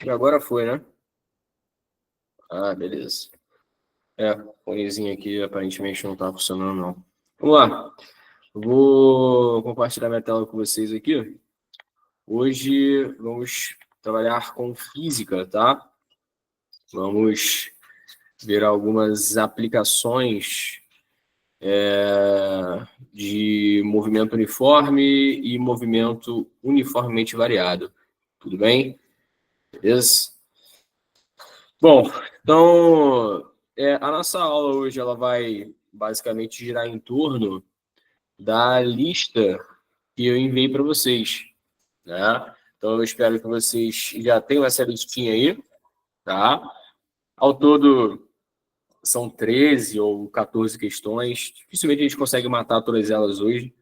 E agora foi, né? Ah, beleza. O fonezinho aqui aparentemente não tá funcionando, não. Vamos lá. Vou compartilhar minha tela com vocês aqui. Hoje vamos trabalhar com física, tá? Vamos ver algumas aplicações de movimento uniforme e movimento uniformemente variado. Tudo bem? Beleza? Bom, então a nossa aula hoje ela vai basicamente girar em torno da lista que eu enviei para vocês, né? Então eu espero que vocês já tenham essa listinha aí, tá? Ao todo são 13 ou 14 questões. Dificilmente a gente consegue matar todas elas hoje,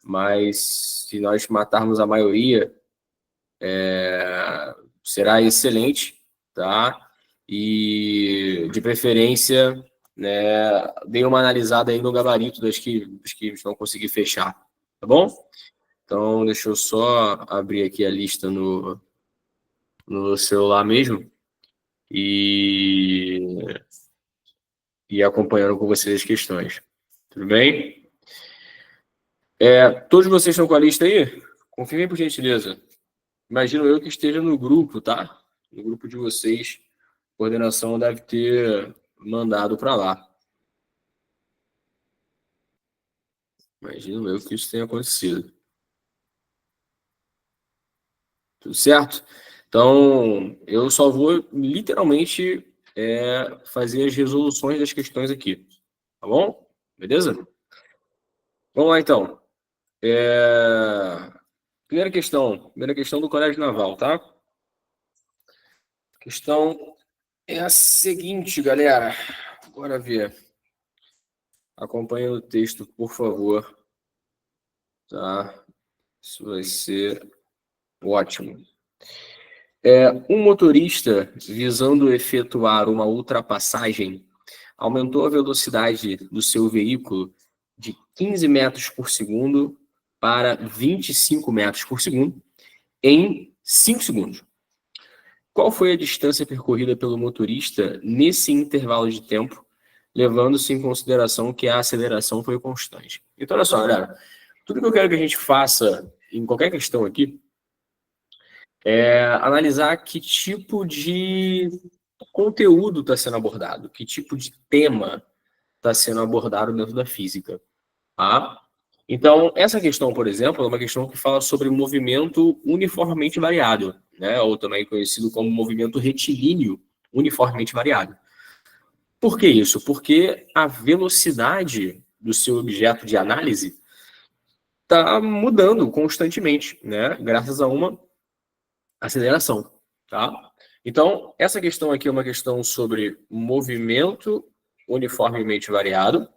mas se nós matarmos a maioria, será excelente, tá? E de preferência, né, dê uma analisada aí no gabarito das que vão conseguir fechar, tá bom? Então, deixa eu só abrir aqui a lista no celular mesmo e acompanhando com vocês as questões. Tudo bem? Todos vocês estão com a lista aí? Confirmem, por gentileza. Imagino eu que esteja no grupo, tá? No grupo de vocês. A coordenação deve ter mandado para lá. Imagino eu que isso tenha acontecido. Tudo certo? Então, eu só vou literalmente fazer as resoluções das questões aqui. Tá bom? Beleza? Vamos lá, então. Primeira questão do Colégio Naval, tá? A questão é a seguinte, galera. Bora ver. Acompanhe o texto, por favor. Tá? Isso vai ser ótimo. Um motorista, visando efetuar uma ultrapassagem, aumentou a velocidade do seu veículo de 15 metros por segundo para 25 metros por segundo em 5 segundos. Qual foi a distância percorrida pelo motorista nesse intervalo de tempo, levando-se em consideração que a aceleração foi constante? Então, olha só, galera. Tudo que eu quero que a gente faça em qualquer questão aqui é analisar que tipo de conteúdo está sendo abordado, que tipo de tema está sendo abordado dentro da física. Tá? Então, essa questão, por exemplo, é uma questão que fala sobre movimento uniformemente variado, né? Ou também conhecido como movimento retilíneo uniformemente variado. Por que isso? Porque a velocidade do seu objeto de análise está mudando constantemente, né? Graças a uma aceleração, tá? Então, essa questão aqui é uma questão sobre movimento uniformemente variado,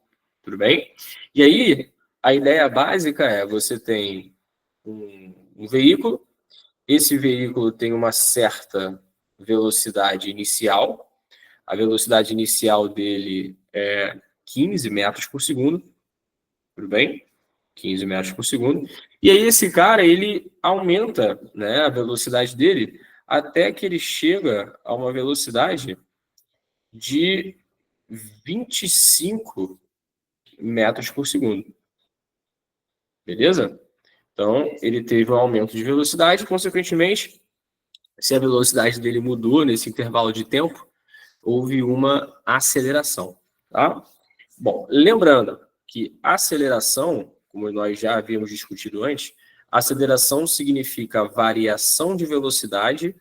tudo bem? E aí, a ideia básica é, você tem um veículo, esse veículo tem uma certa velocidade inicial, a velocidade inicial dele é 15 metros por segundo, tudo bem? 15 metros por segundo. E aí esse cara, ele aumenta, né, a velocidade dele até que ele chega a uma velocidade de 25 metros por segundo. Beleza? Então, ele teve um aumento de velocidade, consequentemente, se a velocidade dele mudou nesse intervalo de tempo, houve uma aceleração, tá? Bom, lembrando que aceleração, como nós já havíamos discutido antes, aceleração significa variação de velocidade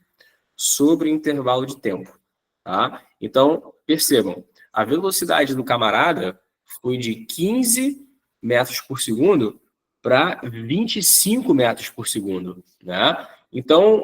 sobre intervalo de tempo, tá? Então, percebam, a velocidade do camarada foi de 15 metros por segundo para 25 metros por segundo, né? Então,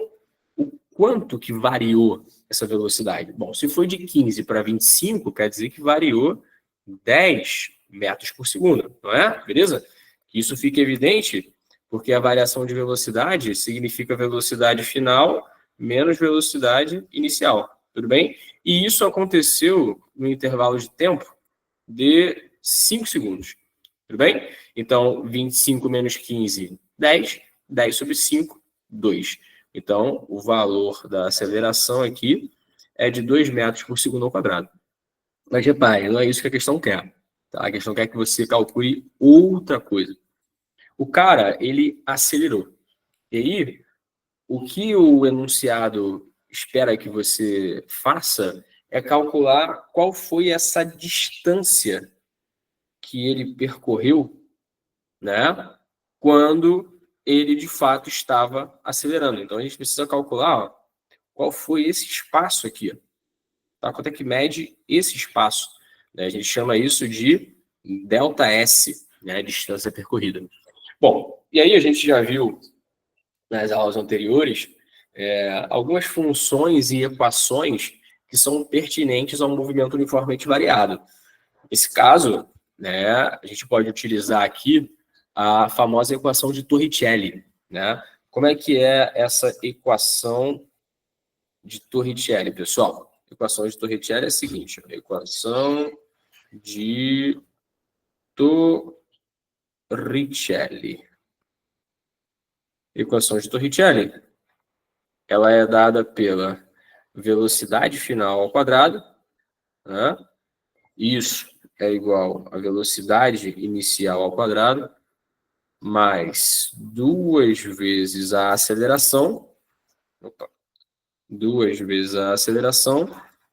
o quanto que variou essa velocidade? Bom, se foi de 15 para 25, quer dizer que variou 10 metros por segundo, não é? Beleza? Isso fica evidente porque a variação de velocidade significa velocidade final menos velocidade inicial, tudo bem? E isso aconteceu no intervalo de tempo de 5 segundos, tudo bem? Então, 25 menos 15, 10. 10 sobre 5, 2. Então, o valor da aceleração aqui é de 2 metros por segundo ao quadrado. Mas repare, não é isso que a questão quer. Tá? A questão quer que você calcule outra coisa. O cara, ele acelerou. E aí, o que o enunciado espera que você faça é calcular qual foi essa distância que ele percorreu, né, quando ele de fato estava acelerando. Então a gente precisa calcular, ó, qual foi esse espaço aqui, tá? Quanto é que mede esse espaço? Né? A gente chama isso de ΔS, né, distância percorrida. Bom, e aí a gente já viu nas aulas anteriores algumas funções e equações que são pertinentes ao movimento uniformemente variado. Nesse caso, né, a gente pode utilizar aqui a famosa equação de Torricelli, né? Como é que é essa equação de Torricelli, pessoal? A equação de Torricelli é a seguinte: a equação de Torricelli. Equação de Torricelli, ela é dada pela velocidade final ao quadrado, né? Isso é igual à velocidade inicial ao quadrado, mais 2 vezes a aceleração,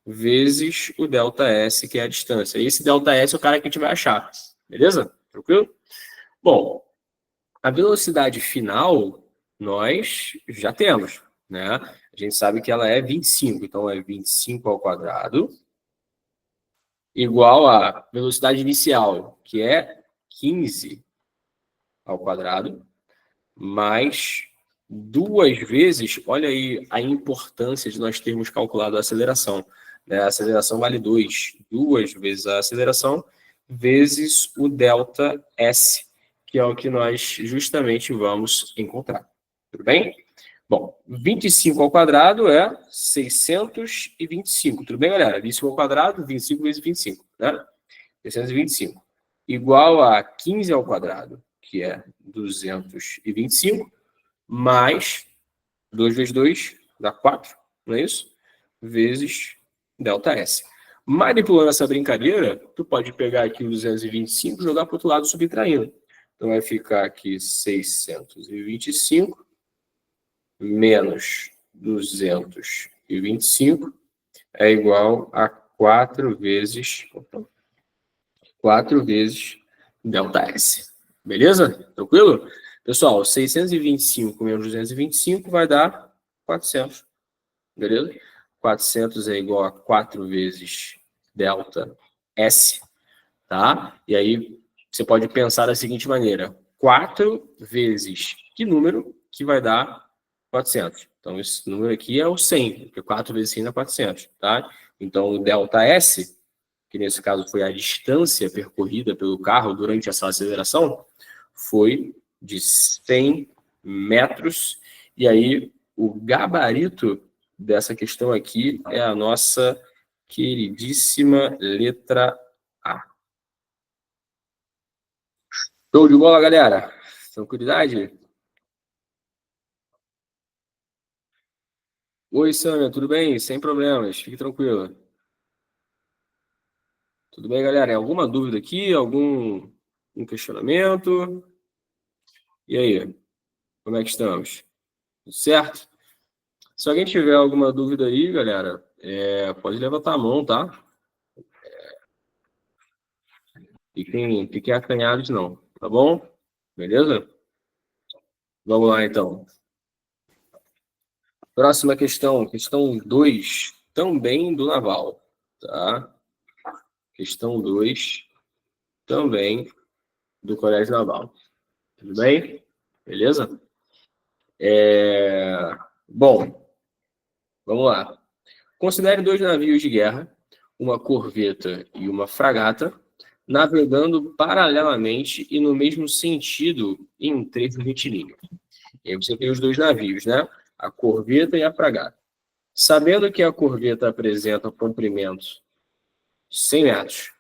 vezes o ΔS, que é a distância. E esse ΔS é o cara que a gente vai achar, beleza? Tranquilo? Bom, a velocidade final nós já temos, né? A gente sabe que ela é 25, então é 25 ao quadrado, igual à velocidade inicial, que é 15 ao quadrado, mais 2 vezes, olha aí a importância de nós termos calculado a aceleração. Né? A aceleração vale 2 vezes a aceleração, vezes o ΔS, que é o que nós justamente vamos encontrar. Tudo bem? Bom, 25 ao quadrado é 625. Tudo bem, galera? 25 ao quadrado, 25 vezes 25, né? 625. Igual a 15 ao quadrado, que é 225, mais 2 vezes 2 dá 4, não é isso? Vezes ΔS. Manipulando essa brincadeira, tu pode pegar aqui o 225 e jogar para o outro lado subtraindo. Então vai ficar aqui 625 menos 225 é igual a 4 vezes ΔS. Beleza? Tranquilo? Pessoal, 625 menos 225 vai dar 400. Beleza? 400 é igual a 4 vezes ΔS, tá? E aí você pode pensar da seguinte maneira: 4 vezes que número que vai dar 400? Então, esse número aqui é o 100, porque 4 vezes 100 dá 400, tá? Então, o ΔS, que nesse caso foi a distância percorrida pelo carro durante essa aceleração, foi de 100 metros. E aí, o gabarito dessa questão aqui é a nossa queridíssima letra A. Show de bola, galera? Tranquilidade? Oi, Sâmia, tudo bem? Sem problemas, fique tranquilo. Tudo bem, galera? Alguma dúvida aqui? Algum questionamento? E aí, como é que estamos? Tudo certo? Se alguém tiver alguma dúvida aí, galera, pode levantar a mão, tá? Fiquem acanhados, não, tá bom? Beleza? Vamos lá, então. Próxima questão, questão 2, também do naval, tá? Questão 2, também do Colégio Naval. Tudo bem? Beleza? Bom, vamos lá. Considere 2 navios de guerra, uma corveta e uma fragata, navegando paralelamente e no mesmo sentido em um trecho retilíneo. E aí você tem os 2 navios, né? A corveta e a fragata. Sabendo que a corveta apresenta comprimento de 100 metros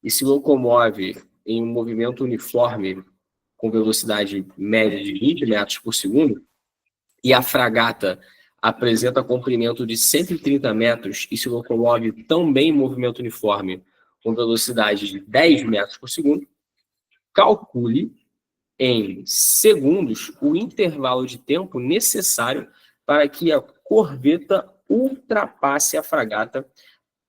e se locomove em um movimento uniforme com velocidade média de 20 metros por segundo, e a fragata apresenta comprimento de 130 metros e se locomove também em movimento uniforme com velocidade de 10 metros por segundo, calcule em segundos o intervalo de tempo necessário para que a corveta ultrapasse a fragata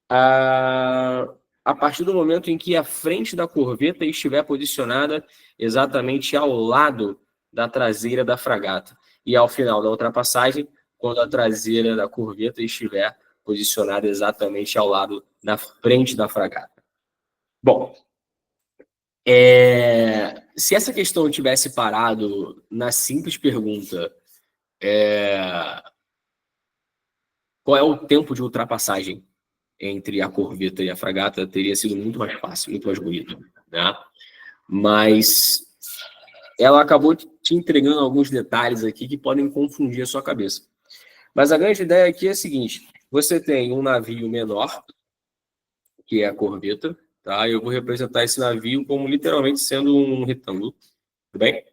a partir do momento em que a frente da corveta estiver posicionada exatamente ao lado da traseira da fragata. E ao final da ultrapassagem, quando a traseira da corveta estiver posicionada exatamente ao lado da frente da fragata. Bom, se essa questão tivesse parado na simples pergunta qual é o tempo de ultrapassagem entre a corveta e a fragata, teria sido muito mais fácil, muito mais bonito, né? Mas ela acabou te entregando alguns detalhes aqui que podem confundir a sua cabeça. Mas a grande ideia aqui é a seguinte: você tem um navio menor, que é a corveta, tá? Eu vou representar esse navio como literalmente sendo um retângulo, tudo bem?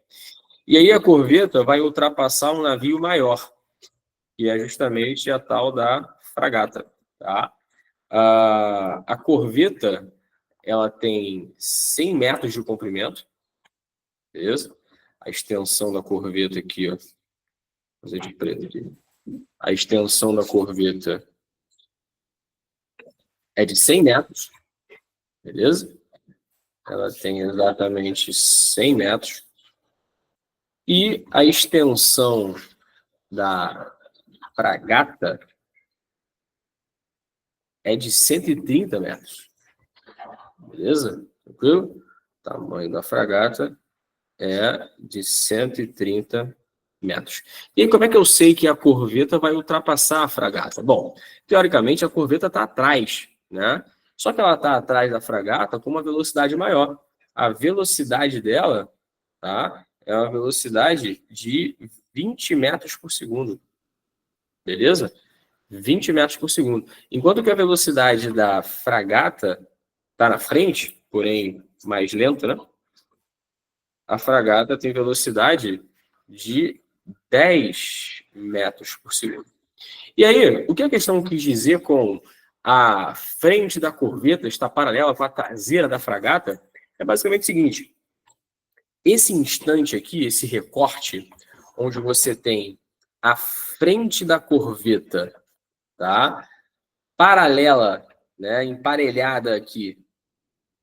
E aí a corveta vai ultrapassar um navio maior, que é justamente a tal da fragata, tá? A corveta, ela tem 100 metros de comprimento, beleza? A extensão da corveta aqui, ó, vou fazer de preto aqui. A extensão da corveta é de 100 metros, beleza? Ela tem exatamente 100 metros. E a extensão da fragata é de 130 metros, beleza? Tranquilo? O tamanho da fragata é de 130 metros. E aí, como é que eu sei que a corveta vai ultrapassar a fragata? Bom, teoricamente, a corveta está atrás, né? Só que ela está atrás da fragata com uma velocidade maior. A velocidade dela, tá? É uma velocidade de 20 metros por segundo. Beleza? 20 metros por segundo. Enquanto que a velocidade da fragata está na frente, porém mais lenta, né? A fragata tem velocidade de 10 metros por segundo. E aí, o que a questão quis dizer com a frente da corveta está paralela com a traseira da fragata é basicamente o seguinte: esse instante aqui, esse recorte, onde você tem a frente da corveta, tá, paralela, né, emparelhada aqui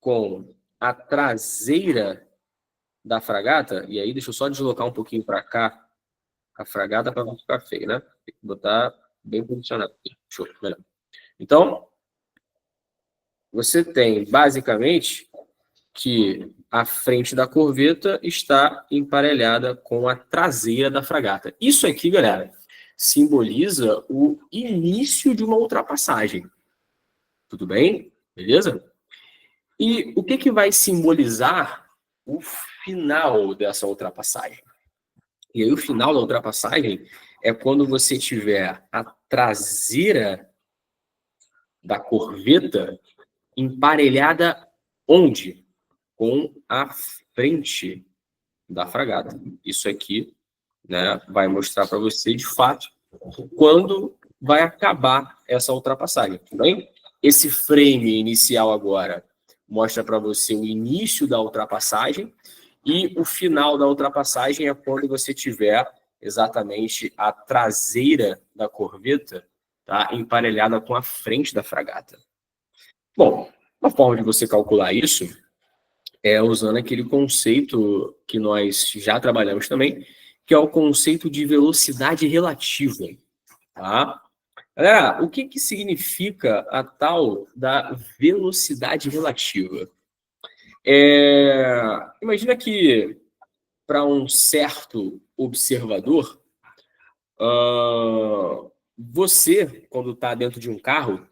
com a traseira da fragata, e aí deixa eu só deslocar um pouquinho para cá a fragata para não ficar feio, né? Tem que botar bem posicionado. Show, melhor. Então, você tem basicamente que a frente da corveta está emparelhada com a traseira da fragata. Isso aqui, galera, simboliza o início de uma ultrapassagem. Tudo bem? Beleza? E o que vai simbolizar o final dessa ultrapassagem? E aí o final da ultrapassagem é quando você tiver a traseira da corveta emparelhada onde? Com a frente da fragata. Isso aqui, né, vai mostrar para você, de fato, quando vai acabar essa ultrapassagem. Tudo bem? Esse frame inicial agora mostra para você o início da ultrapassagem e o final da ultrapassagem é quando você tiver exatamente a traseira da corveta, tá, emparelhada com a frente da fragata. Bom, uma forma de você calcular isso é usando aquele conceito que nós já trabalhamos também, que é o conceito de velocidade relativa. Tá? Galera, o que significa a tal da velocidade relativa? Imagina que para um certo observador, você, quando está dentro de um carro,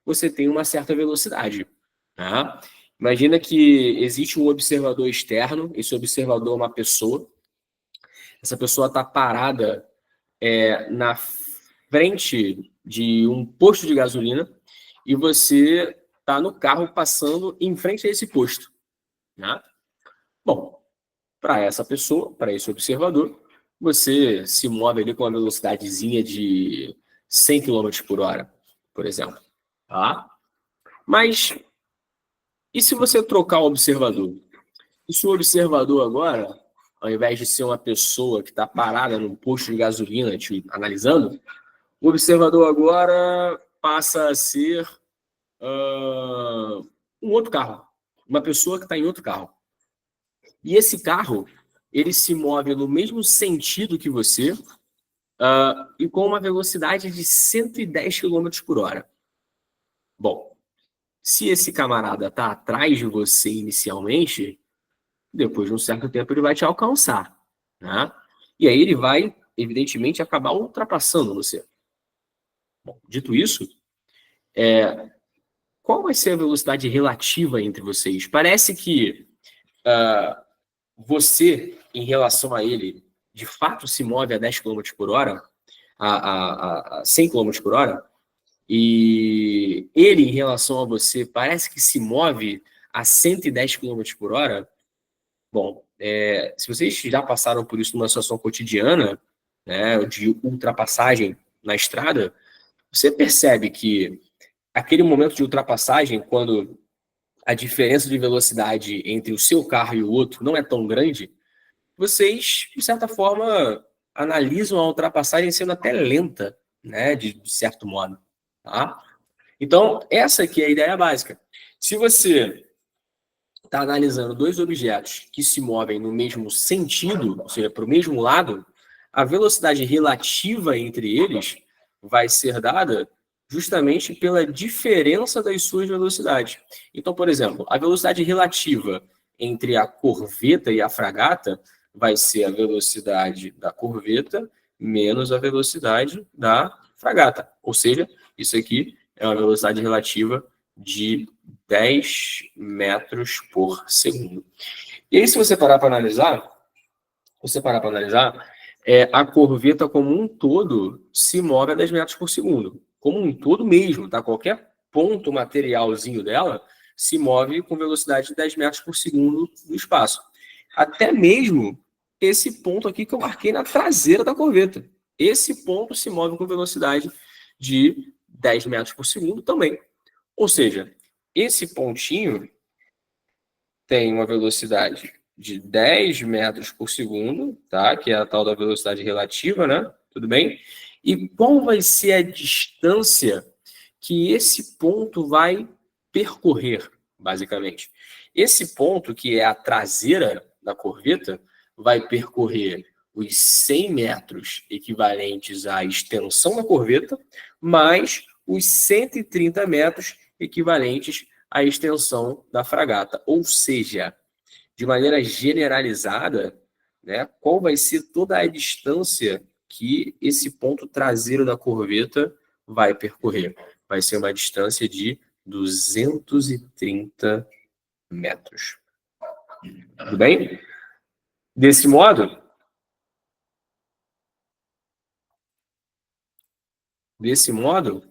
você tem uma certa velocidade. Tá? Imagina que existe um observador externo, esse observador é uma pessoa, essa pessoa está parada na frente de um posto de gasolina e você está no carro passando em frente a esse posto. Né? Bom, para essa pessoa, para esse observador, você se move ali com uma velocidadezinha de 100 km por hora, por exemplo. Tá? Mas e se você trocar o observador? E se o observador agora, ao invés de ser uma pessoa que está parada num posto de gasolina te analisando, o observador agora passa a ser um outro carro, uma pessoa que está em outro carro. E esse carro, ele se move no mesmo sentido que você e com uma velocidade de 110 km por hora. Bom, se esse camarada está atrás de você inicialmente, depois de um certo tempo ele vai te alcançar, né? E aí ele vai, evidentemente, acabar ultrapassando você. Bom, dito isso, qual vai ser a velocidade relativa entre vocês? Parece que você, em relação a ele, de fato se move a 10 km por hora, a 100 km por hora, e ele, em relação a você, parece que se move a 110 km por hora. Bom, se vocês já passaram por isso numa situação cotidiana, né, de ultrapassagem na estrada, você percebe que aquele momento de ultrapassagem, quando a diferença de velocidade entre o seu carro e o outro não é tão grande, vocês, de certa forma, analisam a ultrapassagem sendo até lenta, né, de certo modo. Tá? Então, essa aqui é a ideia básica. Se você está analisando dois objetos que se movem no mesmo sentido, ou seja, para o mesmo lado, a velocidade relativa entre eles vai ser dada justamente pela diferença das suas velocidades. Então, por exemplo, a velocidade relativa entre a corveta e a fragata vai ser a velocidade da corveta menos a velocidade da fragata. Ou seja, isso aqui é uma velocidade relativa de 10 metros por segundo. E aí, se você parar para analisar, a corveta como um todo se move a 10 metros por segundo. Como um todo mesmo, tá? Qualquer ponto materialzinho dela se move com velocidade de 10 metros por segundo no espaço. Até mesmo esse ponto aqui que eu marquei na traseira da corveta. Esse ponto se move com velocidade de 10 metros por segundo também. Ou seja, esse pontinho tem uma velocidade de 10 metros por segundo, tá? Que é a tal da velocidade relativa, né? Tudo bem? E qual vai ser a distância que esse ponto vai percorrer, basicamente? Esse ponto, que é a traseira da corveta, vai percorrer os 100 metros equivalentes à extensão da corveta, mais os 130 metros equivalentes à extensão da fragata. Ou seja, de maneira generalizada, né, qual vai ser toda a distância que esse ponto traseiro da corveta vai percorrer? Vai ser uma distância de 230 metros. Tudo bem? Desse modo, desse modo,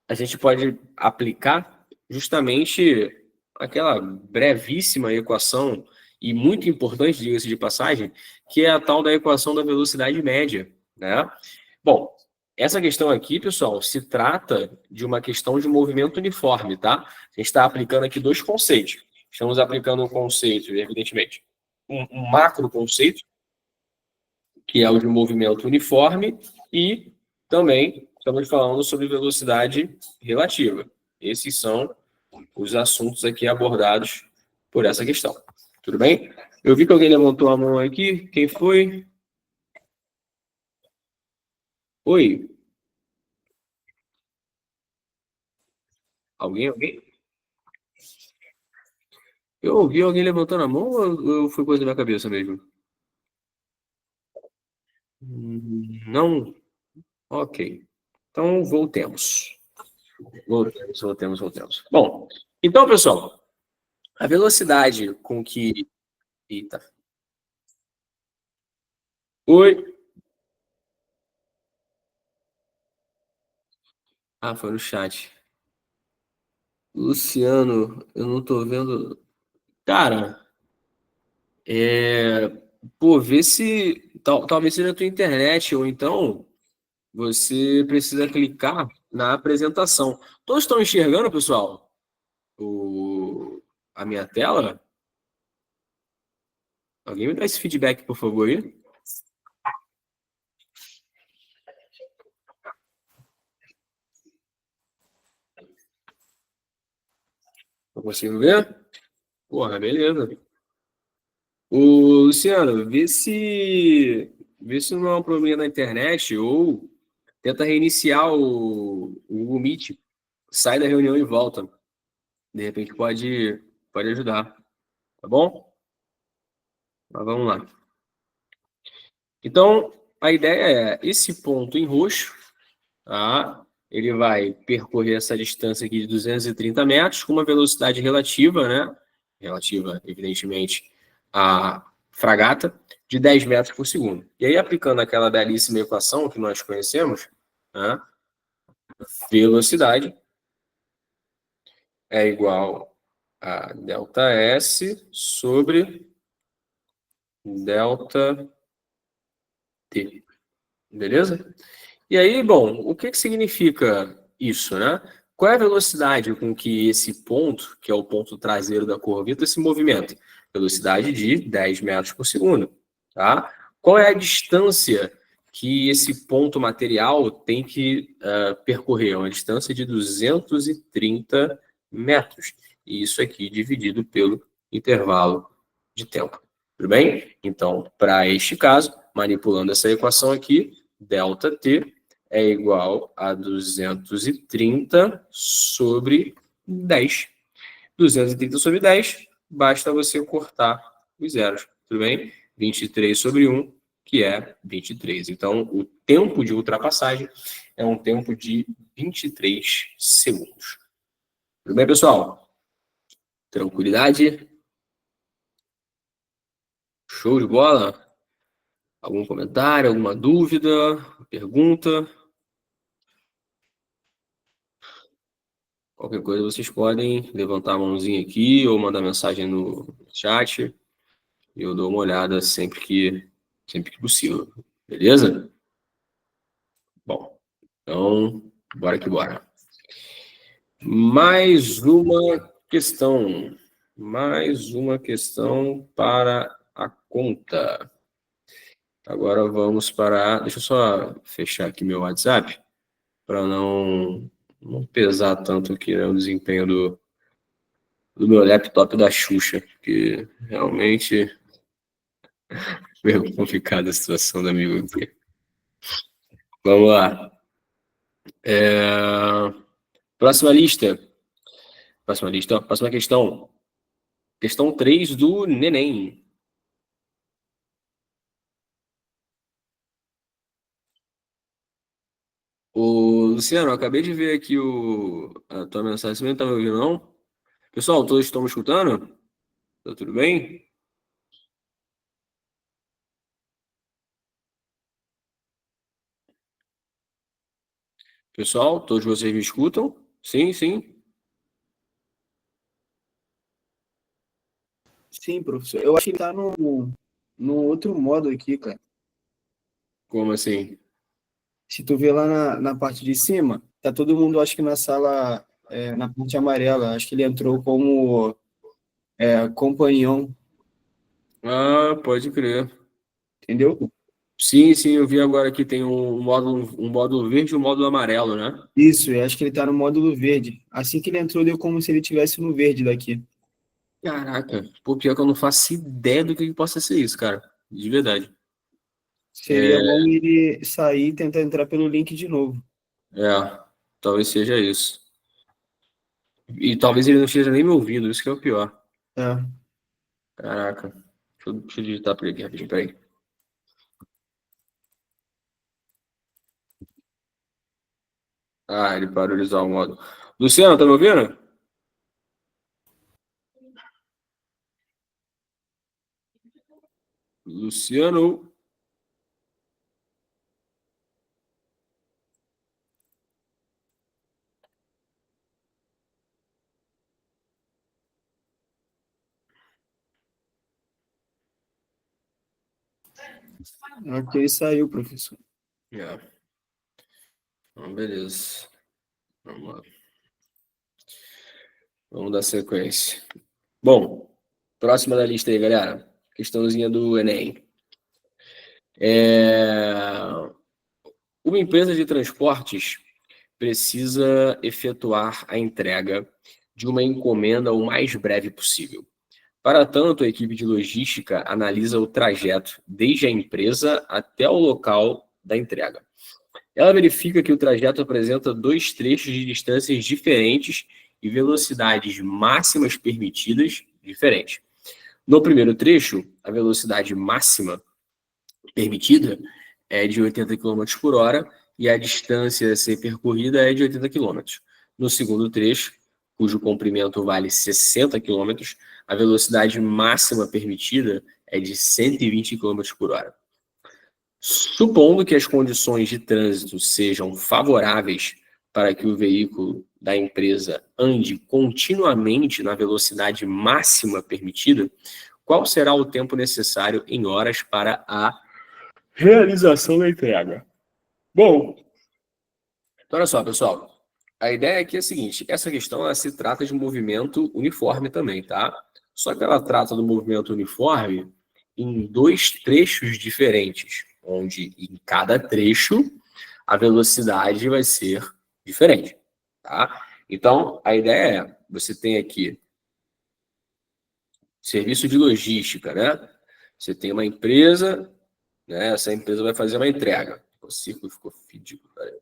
a gente pode aplicar justamente aquela brevíssima equação, e muito importante, diga-se de passagem, que é a tal da equação da velocidade média, né? Bom, essa questão aqui, pessoal, se trata de uma questão de movimento uniforme, tá? A gente está aplicando aqui dois conceitos. Estamos aplicando um conceito, evidentemente, um macro conceito, que é o de movimento uniforme, e também estamos falando sobre velocidade relativa. Esses são os assuntos aqui abordados por essa questão. Tudo bem? Eu vi que alguém levantou a mão aqui. Quem foi? Oi? Alguém? Alguém? Eu ouvi alguém levantando a mão ou foi coisa da minha cabeça mesmo? Não? Ok. Então, voltemos. Voltemos. Bom, então, pessoal, a velocidade com que... Eita. Oi? Ah, foi no chat. Luciano, eu não tô vendo. Cara, Pô, vê se. Talvez seja na tua internet, ou então você precisa clicar na apresentação. Todos estão enxergando, pessoal? O, a minha tela? Alguém me dá esse feedback, por favor, aí? Não consigo ver? Porra, beleza. Luciano, vê se não é um problema na internet ou tenta reiniciar o Google Meet. Sai da reunião e volta. De repente pode ajudar, tá bom? Mas vamos lá. Então, a ideia é esse ponto em roxo, tá? Ele vai percorrer essa distância aqui de 230 metros com uma velocidade relativa, né? Relativa, evidentemente, à fragata, de 10 metros por segundo. E aí, aplicando aquela belíssima equação que nós conhecemos, né? Velocidade é igual a ΔS sobre ΔT. Beleza? E aí, bom, o que que significa isso, né? Qual é a velocidade com que esse ponto, que é o ponto traseiro da corvita, se movimenta? Velocidade de 10 metros por segundo, tá? Qual é a distância que esse ponto material tem que percorrer? É uma distância de 230 metros. E isso aqui dividido pelo intervalo de tempo. Tudo bem? Então, para este caso, manipulando essa equação aqui, ΔT é igual a 230 sobre 10. 230 sobre 10, basta você cortar os zeros, tudo bem? 23 sobre 1, que é 23. Então, o tempo de ultrapassagem é um tempo de 23 segundos. Tudo bem, pessoal? Tranquilidade? Show de bola? Algum comentário, alguma dúvida, pergunta? Qualquer coisa vocês podem levantar a mãozinha aqui ou mandar mensagem no chat e eu dou uma olhada sempre que possível. Beleza? Bom, então, bora que bora. Mais uma questão. Mais uma questão para a conta. Agora vamos para. Deixa eu só fechar aqui meu WhatsApp para não pesar tanto aqui, né, o desempenho do meu laptop da Xuxa, que realmente meio complicada a situação do amigo aqui. Vamos lá. Próxima lista. Próxima lista. Próxima questão. Questão 3 do Neném. Ô, Luciano, eu acabei de ver aqui a tua mensagem. Você não tá me ouvindo, não? Pessoal, todos estão me escutando? Tá tudo bem? Pessoal, todos vocês me escutam? Sim, sim. Sim, professor. Eu acho que ele tá no outro modo aqui, cara. Como assim? Se tu vê lá na parte de cima, tá todo mundo, acho que na sala, na parte amarela. Acho que ele entrou como companhão, Ah, pode crer. entendeu? Sim, sim, eu vi agora que tem um módulo verde e um módulo amarelo, né? Isso, eu acho que ele tá no módulo verde. Assim que ele entrou, deu como se ele tivesse no verde daqui. Caraca, pô, pior que eu não faço ideia do que possa ser isso, cara. De verdade. Seria É, bom ele sair e tentar entrar pelo link de novo. talvez seja isso. E talvez ele não esteja nem me ouvindo, isso que é o pior. É. Caraca. Deixa eu digitar por aqui rapidinho, peraí. Ah, ele parou de usar o modo. Luciano, tá me ouvindo? Luciano. Ok, saiu, professor. É. Então, beleza. Vamos lá. Vamos dar sequência. Bom, próxima da lista aí, galera. Questãozinha do Enem. Uma empresa de transportes precisa efetuar a entrega de uma encomenda o mais breve possível. Para tanto, a equipe de logística analisa o trajeto desde a empresa até o local da entrega. Ela verifica que o trajeto apresenta dois trechos de distâncias diferentes e velocidades máximas permitidas diferentes. No primeiro trecho, a velocidade máxima permitida é de 80 km por hora e a distância a ser percorrida é de 80 km. No segundo trecho, cujo comprimento vale 60 km, a velocidade máxima permitida é de 120 km por hora. Supondo que as condições de trânsito sejam favoráveis para que o veículo da empresa ande continuamente na velocidade máxima permitida, qual será o tempo necessário em horas para a realização da entrega? Bom, então olha só, pessoal. A ideia aqui é a seguinte: essa questão ela se trata de um movimento uniforme também, tá? Só que ela trata do movimento uniforme em dois trechos diferentes, onde em cada trecho a velocidade vai ser diferente, tá? Então, a ideia é, você tem aqui serviço de logística, né? Você tem uma empresa, né? Essa empresa vai fazer uma entrega. O círculo ficou fedido, cara.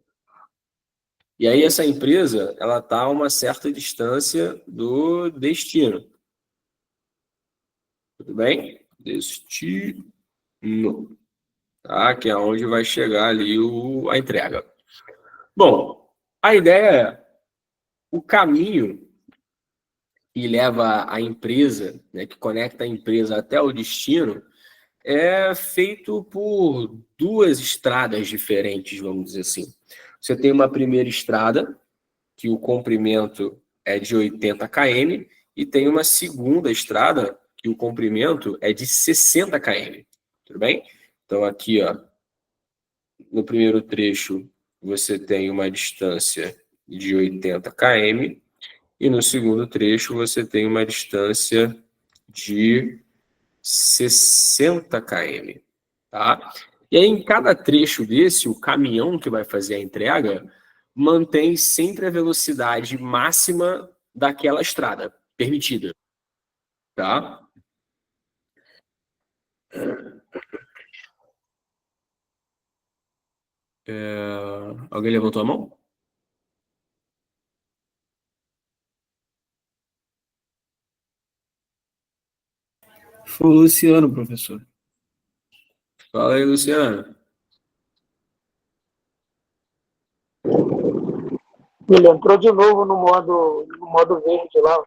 E aí essa empresa, ela está a uma certa distância do destino. Tudo bem? Destino, tá? Que é onde vai chegar ali a entrega. Bom, a ideia é o caminho que leva a empresa, né, que conecta a empresa até o destino, é feito por duas estradas diferentes, vamos dizer assim. Você tem uma primeira estrada, que o comprimento é de 80 km, e tem uma segunda estrada, que o comprimento é de 60 km. Tudo bem? Então, aqui, ó, no primeiro trecho, você tem uma distância de 80 km, e no segundo trecho, você tem uma distância de 60 km. Tá? E aí, em cada trecho desse, o caminhão que vai fazer a entrega mantém sempre a velocidade máxima daquela estrada permitida. Tá? Alguém levantou a mão? Foi o Luciano, professor. Fala aí, Luciano. Ele entrou de novo no modo verde lá.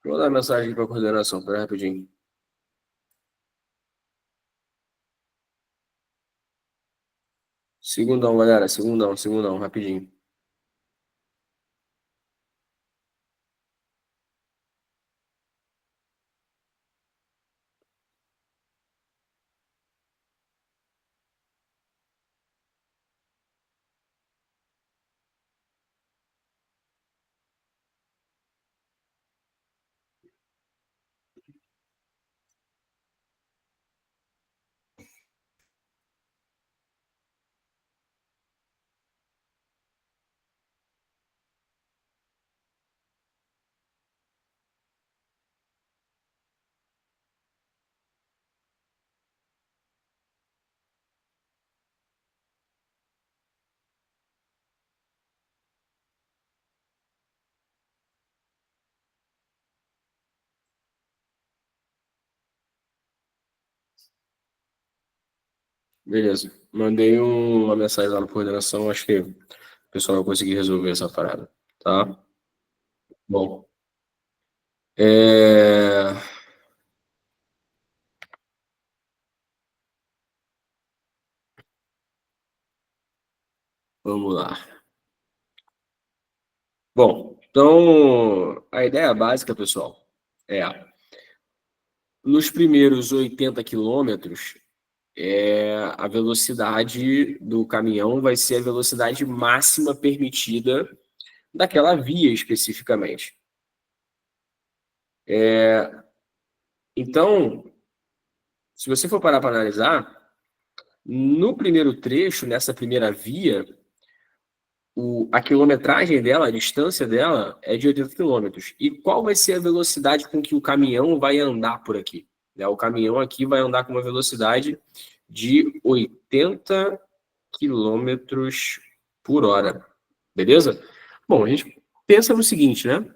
Vou dar mensagem para a coordenação, pera rapidinho. Segundão, galera, segundão, rapidinho. Beleza. Mandei uma mensagem lá na coordenação, acho que o pessoal vai conseguir resolver essa parada, tá? Bom, é... vamos lá. Bom, então a ideia básica, pessoal, é nos primeiros 80 quilômetros, a velocidade do caminhão vai ser a velocidade máxima permitida daquela via especificamente. Então, se você for parar para analisar, no primeiro trecho, nessa primeira via, a quilometragem dela, a distância dela é de 80 quilômetros. E qual vai ser a velocidade com que o caminhão vai andar por aqui? O caminhão aqui vai andar com uma velocidade de 80 quilômetros por hora. Beleza? Bom, a gente pensa no seguinte, né?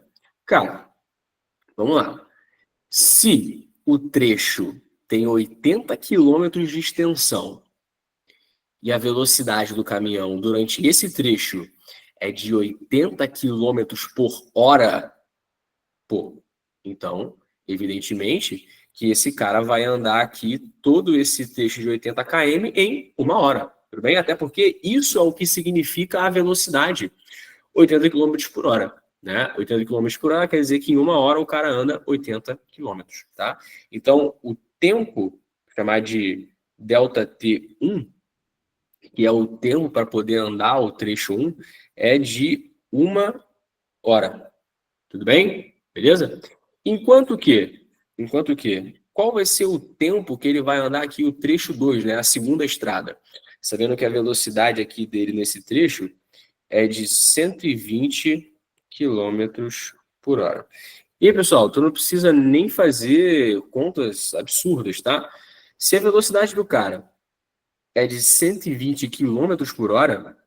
Cara, vamos lá. Se o trecho tem 80 quilômetros de extensão e a velocidade do caminhão durante esse trecho é de 80 quilômetros por hora, pô, então, evidentemente, que esse cara vai andar aqui todo esse trecho de 80 km em 1 hora. Tudo bem? Até porque isso é o que significa a velocidade, 80 km por hora. Né? 80 km por hora quer dizer que em 1 hora o cara anda 80 km. Tá? Então, o tempo, chamar de ΔT1, que é o tempo para poder andar o trecho 1, é de 1 hora. Tudo bem? Beleza? Enquanto que, qual vai ser o tempo que ele vai andar aqui o trecho 2, né? A segunda estrada. Sabendo que a velocidade aqui dele nesse trecho é de 120 quilômetros por hora. E aí, pessoal, tu não precisa nem fazer contas absurdas, tá? Se a velocidade do cara é de 120 quilômetros por hora,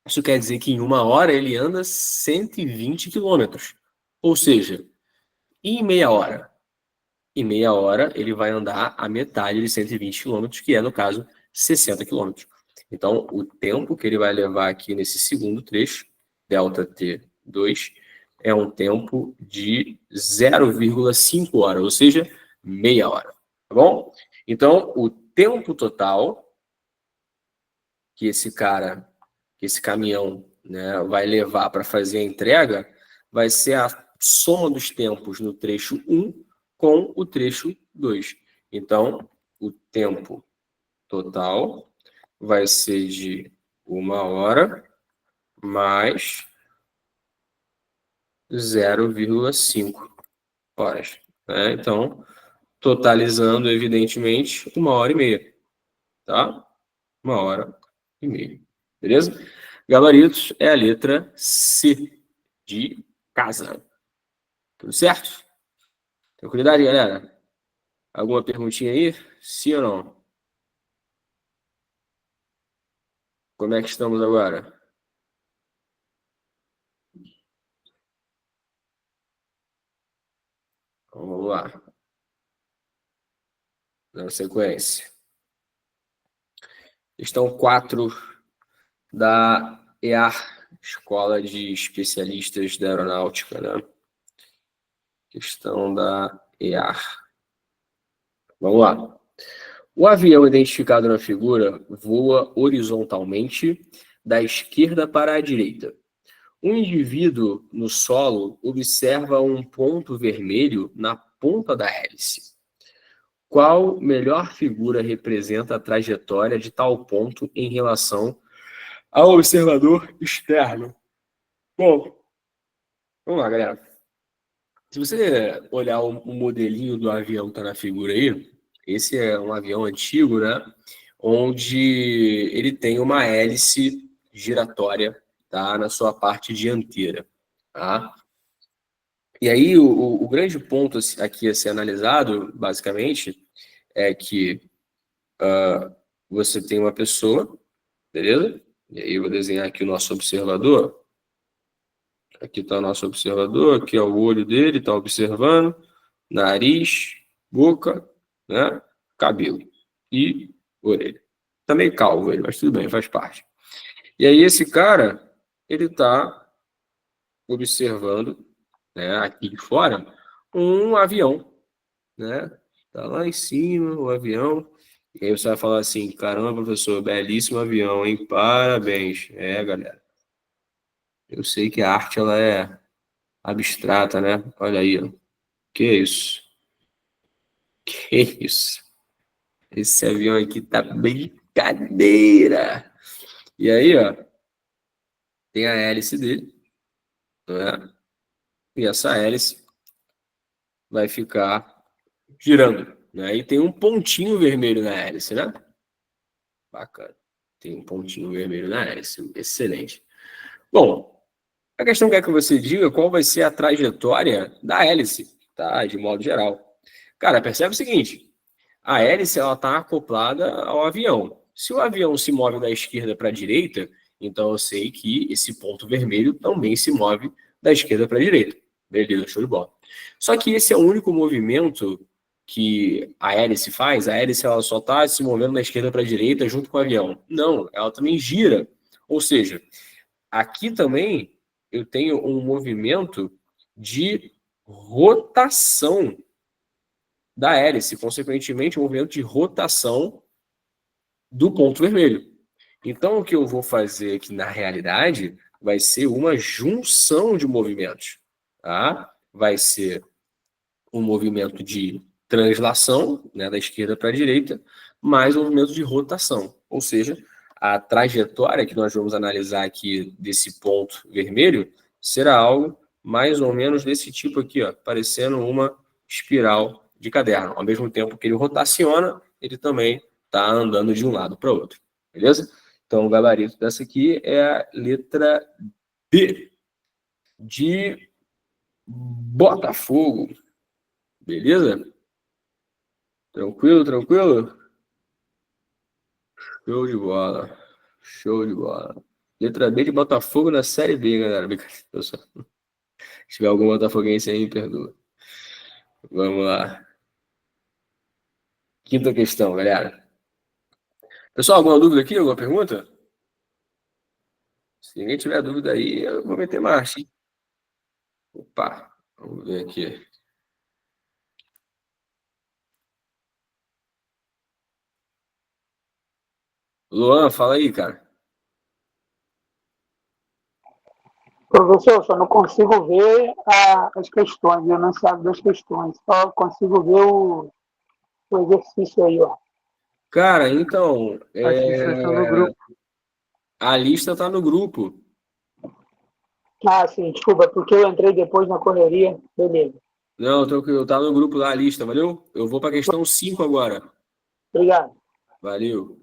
isso quer dizer que em 1 hora ele anda 120 quilômetros. Ou seja, em meia hora. Em meia hora ele vai andar a metade de 120 quilômetros, que é, no caso, 60 quilômetros. Então, o tempo que ele vai levar aqui nesse segundo trecho, ΔT2, é um tempo de 0,5 horas, ou seja, meia hora. Tá bom? Então, o tempo total que esse caminhão, né, vai levar para fazer a entrega vai ser a soma dos tempos no trecho 1 com o trecho 2. Então, o tempo total vai ser de 1 hora mais 0,5 horas. Né? Então, totalizando, evidentemente, 1 hora e meia. Tá? 1 hora e meia. Beleza? Gabaritos é a letra C de casa. Tudo certo? Tranquilidade, galera? Alguma perguntinha aí? Sim ou não? Como é que estamos agora? Então, vamos lá. Na sequência. Questão 4 da EAR, Escola de Especialistas da Aeronáutica, né? Questão da EAR. Vamos lá. O avião identificado na figura voa horizontalmente da esquerda para a direita. Um indivíduo no solo observa um ponto vermelho na ponta da hélice. Qual melhor figura representa a trajetória de tal ponto em relação ao observador externo? Bom, vamos lá, galera. Se você olhar o modelinho do avião que está na figura aí, esse é um avião antigo, né? Onde ele tem uma hélice giratória, tá? Na sua parte dianteira, tá? E aí o grande ponto aqui a ser analisado, basicamente, é que você tem uma pessoa, beleza? E aí eu vou desenhar aqui o nosso observador. Aqui está o nosso observador, aqui é o olho dele, está observando, nariz, boca, né? Cabelo e orelha. Tá meio calvo ele, mas tudo bem, faz parte. E aí esse cara, ele está observando, né, aqui de fora, um avião, né? Tá lá em cima o avião. E aí você vai falar assim, caramba, professor, belíssimo avião, hein? Parabéns. É, galera. Eu sei que a arte, ela é abstrata, né? Olha aí, ó. Que isso? Que isso? Esse avião aqui tá brincadeira. E aí, ó, tem a hélice dele, não é? E essa hélice vai ficar girando, né? E tem um pontinho vermelho na hélice, né? Bacana. Tem um pontinho vermelho na hélice. Excelente. Bom, a questão que é que você diga qual vai ser a trajetória da hélice, tá? De modo geral. Cara, percebe o seguinte: a hélice ela está acoplada ao avião. Se o avião se move da esquerda para a direita, então eu sei que esse ponto vermelho também se move da esquerda para a direita. Beleza, show de bola. Só que esse é o único movimento que a hélice faz. A hélice ela só está se movendo da esquerda para a direita junto com o avião. Não, ela também gira. Ou seja, aqui também eu tenho um movimento de rotação da hélice, consequentemente, um movimento de rotação do ponto vermelho. Então, o que eu vou fazer aqui na realidade vai ser uma junção de movimentos, tá? Vai ser um movimento de translação, né, da esquerda para a direita, mais um movimento de rotação. Ou seja, a trajetória que nós vamos analisar aqui desse ponto vermelho será algo mais ou menos desse tipo aqui, ó, parecendo uma espiral de caderno. Ao mesmo tempo que ele rotaciona, ele também está andando de um lado para o outro. Beleza? Então, o gabarito dessa aqui é a letra B, de Botafogo. Beleza? Tranquilo, tranquilo? Show de bola. Show de bola. Letra B de Botafogo na Série B, galera. Se tiver algum botafoguense aí, me perdoa. Vamos lá. Quinta questão, galera. Pessoal, alguma dúvida aqui? Alguma pergunta? Se ninguém tiver dúvida aí, eu vou meter marcha, hein? Opa, vamos ver aqui. Luan, fala aí, cara. Professor, eu só não consigo ver as questões, o enunciado das questões. Só consigo ver o exercício aí, ó. Cara, então, As questões estão no grupo. a lista tá no grupo. Ah, sim, desculpa, porque eu entrei depois na correria. Beleza. Não, tranquilo, tá no grupo lá a lista, valeu? Eu vou para a questão 5 agora. Obrigado. Valeu.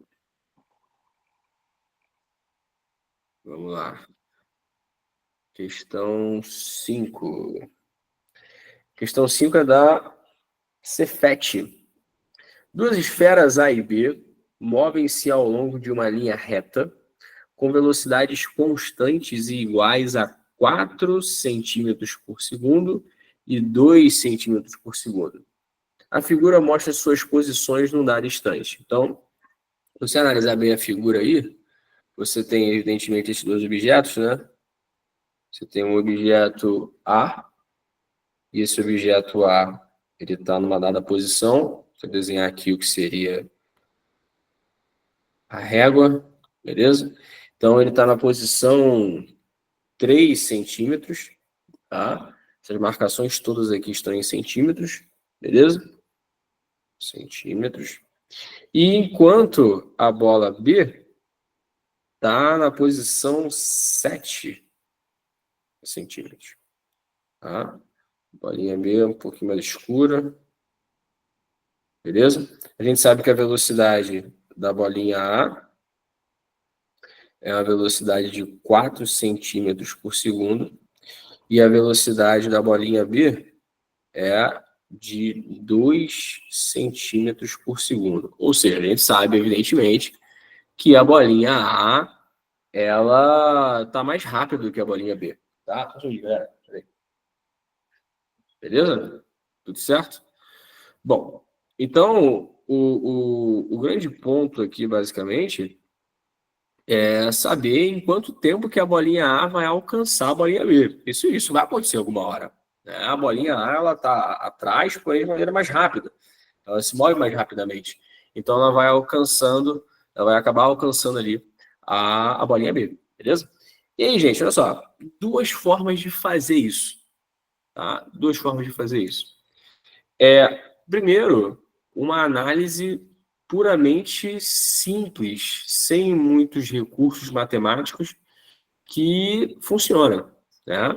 Vamos lá. Questão 5. Questão 5 é da Cefet. Duas esferas A e B movem-se ao longo de uma linha reta com velocidades constantes e iguais a 4 centímetros por segundo e 2 centímetros por segundo. A figura mostra suas posições num dado instante. Então, se você analisar bem a figura aí, você tem, evidentemente, esses dois objetos, né? Você tem um objeto A, e esse objeto A ele está numa dada posição. Vou desenhar aqui o que seria a régua, beleza? Então, ele está na posição 3 centímetros, tá? Essas marcações todas aqui estão em centímetros, beleza? Centímetros. E enquanto a bola B está na posição 7 centímetros, tá? Bolinha B um pouquinho mais escura. Beleza? A gente sabe que a velocidade da bolinha A é uma velocidade de 4 centímetros por segundo. E a velocidade da bolinha B é de 2 centímetros por segundo. Ou seja, a gente sabe, evidentemente, que a bolinha A ela está mais rápida do que a bolinha B. Tá? Beleza? Tudo certo? Bom, então o grande ponto aqui, basicamente, é saber em quanto tempo que a bolinha A vai alcançar a bolinha B. Isso vai acontecer alguma hora, né? A bolinha A ela está atrás, porém de maneira mais rápida. Ela se move mais rapidamente. Então ela vai alcançando, ela vai acabar alcançando ali a bolinha B, beleza? E aí, gente, olha só, duas formas de fazer isso, tá? Duas formas de fazer isso. Primeiro, uma análise puramente simples, sem muitos recursos matemáticos, que funciona, né?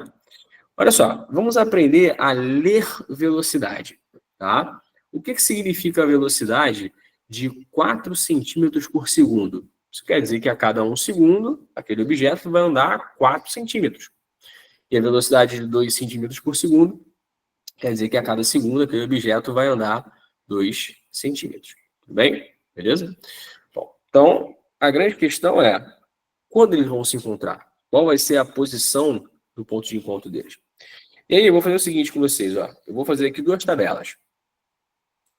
Olha só, vamos aprender a ler velocidade, tá? O que significa a velocidade de 4 centímetros por segundo? Isso quer dizer que a cada 1 segundo, aquele objeto vai andar 4 centímetros. E a velocidade de 2 centímetros por segundo quer dizer que a cada segundo aquele objeto vai andar 2 centímetros. Tudo bem? Beleza? Bom, então, a grande questão é, quando eles vão se encontrar? Qual vai ser a posição do ponto de encontro deles? E aí, eu vou fazer o seguinte com vocês, ó. Eu vou fazer aqui 2 tabelas.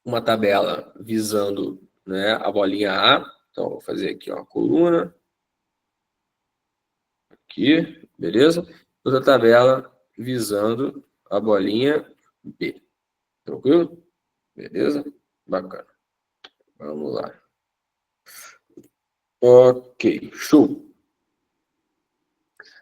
Uma tabela visando, né, a bolinha A. Então, vou fazer aqui, ó, a coluna. Aqui, beleza? Outra tabela visando a bolinha B. Tranquilo? Beleza? Bacana. Vamos lá. Ok, show.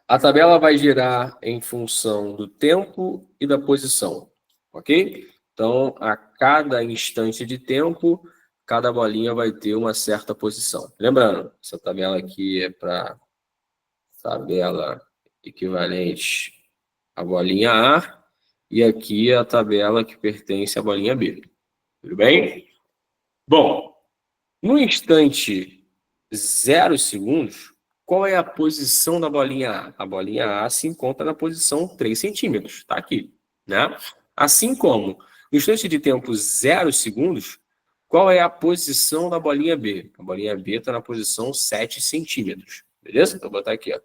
A tabela vai girar em função do tempo e da posição, ok? Então, a cada instante de tempo, cada bolinha vai ter uma certa posição. Lembrando, essa tabela aqui é para tabela equivalente à bolinha A, e aqui é a tabela que pertence à bolinha B. Tudo bem? Bom, no instante 0 segundos, qual é a posição da bolinha A? A bolinha A se encontra na posição 3 centímetros, está aqui, né? Assim como, no instante de tempo 0 segundos, qual é a posição da bolinha B? A bolinha B está na posição 7 centímetros, beleza? Então, vou botar aqui, ó.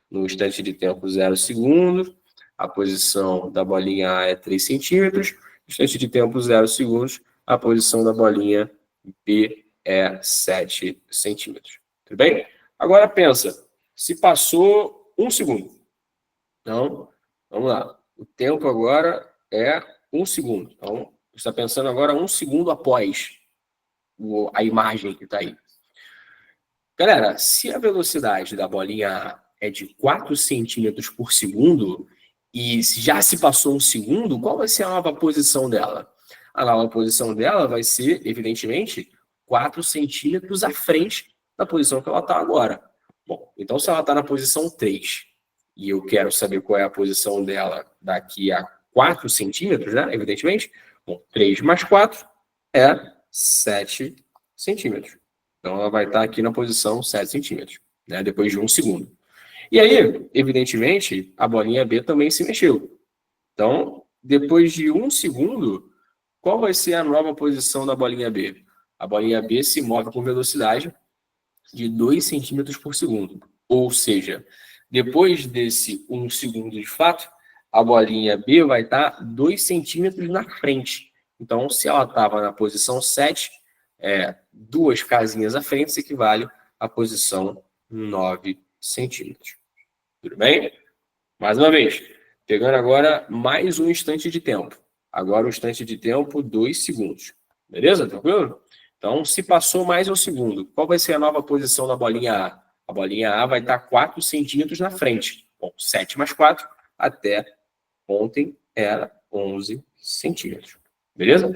No instante de tempo 0 segundos, a posição da bolinha A é 3 centímetros. No instante de tempo 0 segundos, a posição da bolinha B é 7 centímetros. Tudo bem? Agora pensa, se passou 1 segundo. Então, vamos lá. O tempo agora é 1 segundo. Então, você está pensando agora 1 segundo após a imagem que está aí. Galera, se a velocidade da bolinha A é de 4 centímetros por segundo, e já se passou 1 segundo, qual vai ser a nova posição dela? A nova posição dela vai ser, evidentemente, 4 centímetros à frente da posição que ela está agora. Bom, então se ela está na posição 3, e eu quero saber qual é a posição dela daqui a 4 centímetros, né? Evidentemente. Bom, 3 mais 4 é 7 centímetros. Então, ela vai estar aqui na posição 7 centímetros, né? Depois de 1 segundo. E aí, evidentemente, a bolinha B também se mexeu. Então, depois de 1 segundo, qual vai ser a nova posição da bolinha B? A bolinha B se move com velocidade de 2 centímetros por segundo. Ou seja, depois desse 1 segundo de fato, a bolinha B vai estar 2 centímetros na frente. Então, se ela estava na posição 7, 2 casinhas à frente, isso equivale à posição 9 centímetros. Tudo bem? Mais uma vez, pegando agora mais um instante de tempo. Agora o instante de tempo, 2 segundos. Beleza? Tranquilo? Então, se passou mais 1 segundo, qual vai ser a nova posição da bolinha A? A bolinha A vai estar 4 centímetros na frente. Bom, 7 mais 4, até ontem era 11 centímetros. Beleza?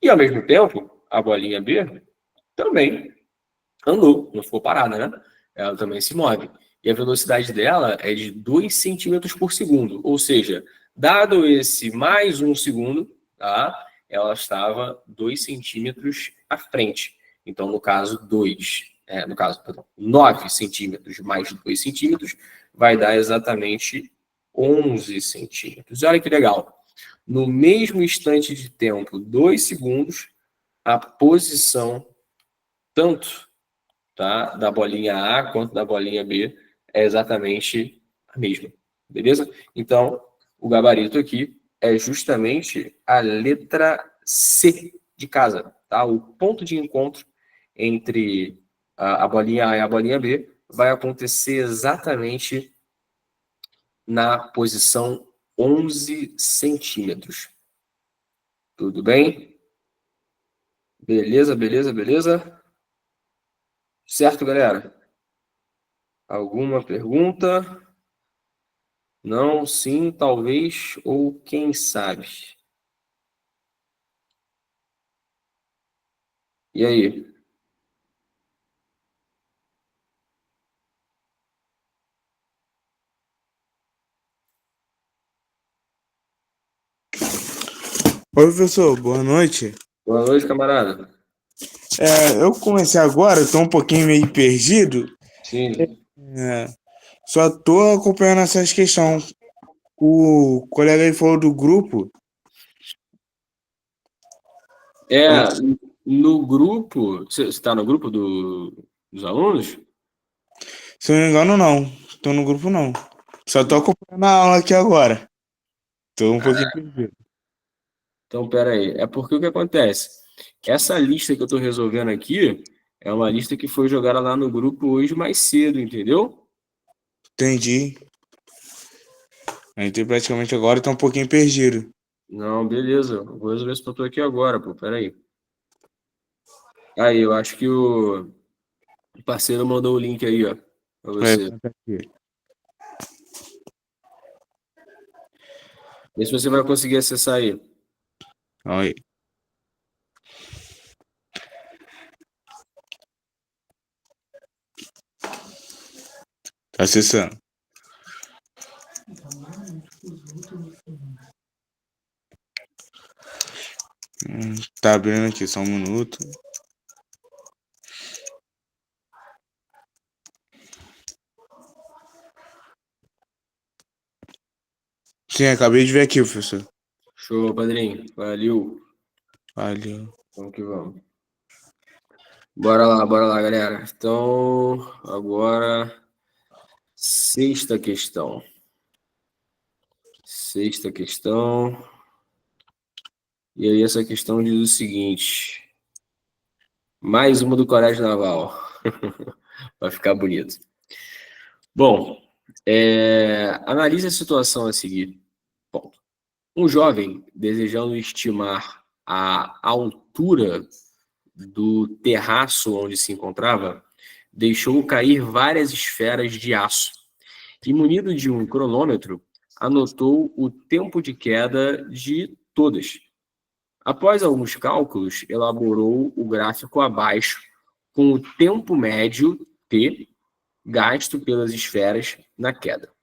E, ao mesmo tempo, a bolinha B também andou, não ficou parada, né? Ela também se move. E a velocidade dela é de 2 centímetros por segundo. Ou seja, dado esse mais 1 segundo, tá? Ela estava 2 centímetros à frente. Então, no caso, 9 centímetros mais 2 centímetros vai dar exatamente 11 centímetros. E olha que legal. No mesmo instante de tempo, 2 segundos, a posição tanto, tá, da bolinha A quanto da bolinha B é exatamente a mesma. Beleza? Então, o gabarito aqui é justamente a letra C de casa, tá? O ponto de encontro entre a bolinha A e a bolinha B vai acontecer exatamente na posição 11 centímetros. Tudo bem? Beleza, beleza, beleza? Certo, galera? Alguma pergunta? Não, sim, talvez, ou quem sabe? E aí? Oi, professor, boa noite. Boa noite, camarada. Eu comecei agora, estou um pouquinho meio perdido. Sim. É, só estou acompanhando essas questões. O colega aí falou do grupo. No grupo... Você está no grupo dos alunos? Se eu não me engano, não. Estou no grupo, não. Só estou acompanhando a aula aqui agora. Estou um pouquinho perdido. Então, pera aí. É porque o que acontece? Essa lista que eu estou resolvendo aqui é uma lista que foi jogada lá no grupo hoje mais cedo, entendeu? Entendi. Eu entrei praticamente agora e estou um pouquinho perdido. Não, beleza. Eu vou resolver esse ponto aqui agora, pô. Pera aí. Aí, eu acho que o parceiro mandou o link aí, ó, pra você. Tá aqui. Vê se você vai conseguir acessar aí. Olha aí. Tá acessando. Tá abrindo aqui, só um minuto. Sim, acabei de ver aqui, professor. Show, padrinho. Valeu. Valeu. Vamos que vamos. Bora lá, galera. Então, agora, sexta questão. E aí, essa questão diz o seguinte. Mais uma do Colégio Naval. Vai ficar bonito. Bom, analise a situação a seguir. Bom, um jovem desejando estimar a altura do terraço onde se encontrava, deixou cair várias esferas de aço e, munido de um cronômetro, anotou o tempo de queda de todas. Após alguns cálculos, elaborou o gráfico abaixo com o tempo médio T gasto pelas esferas na queda.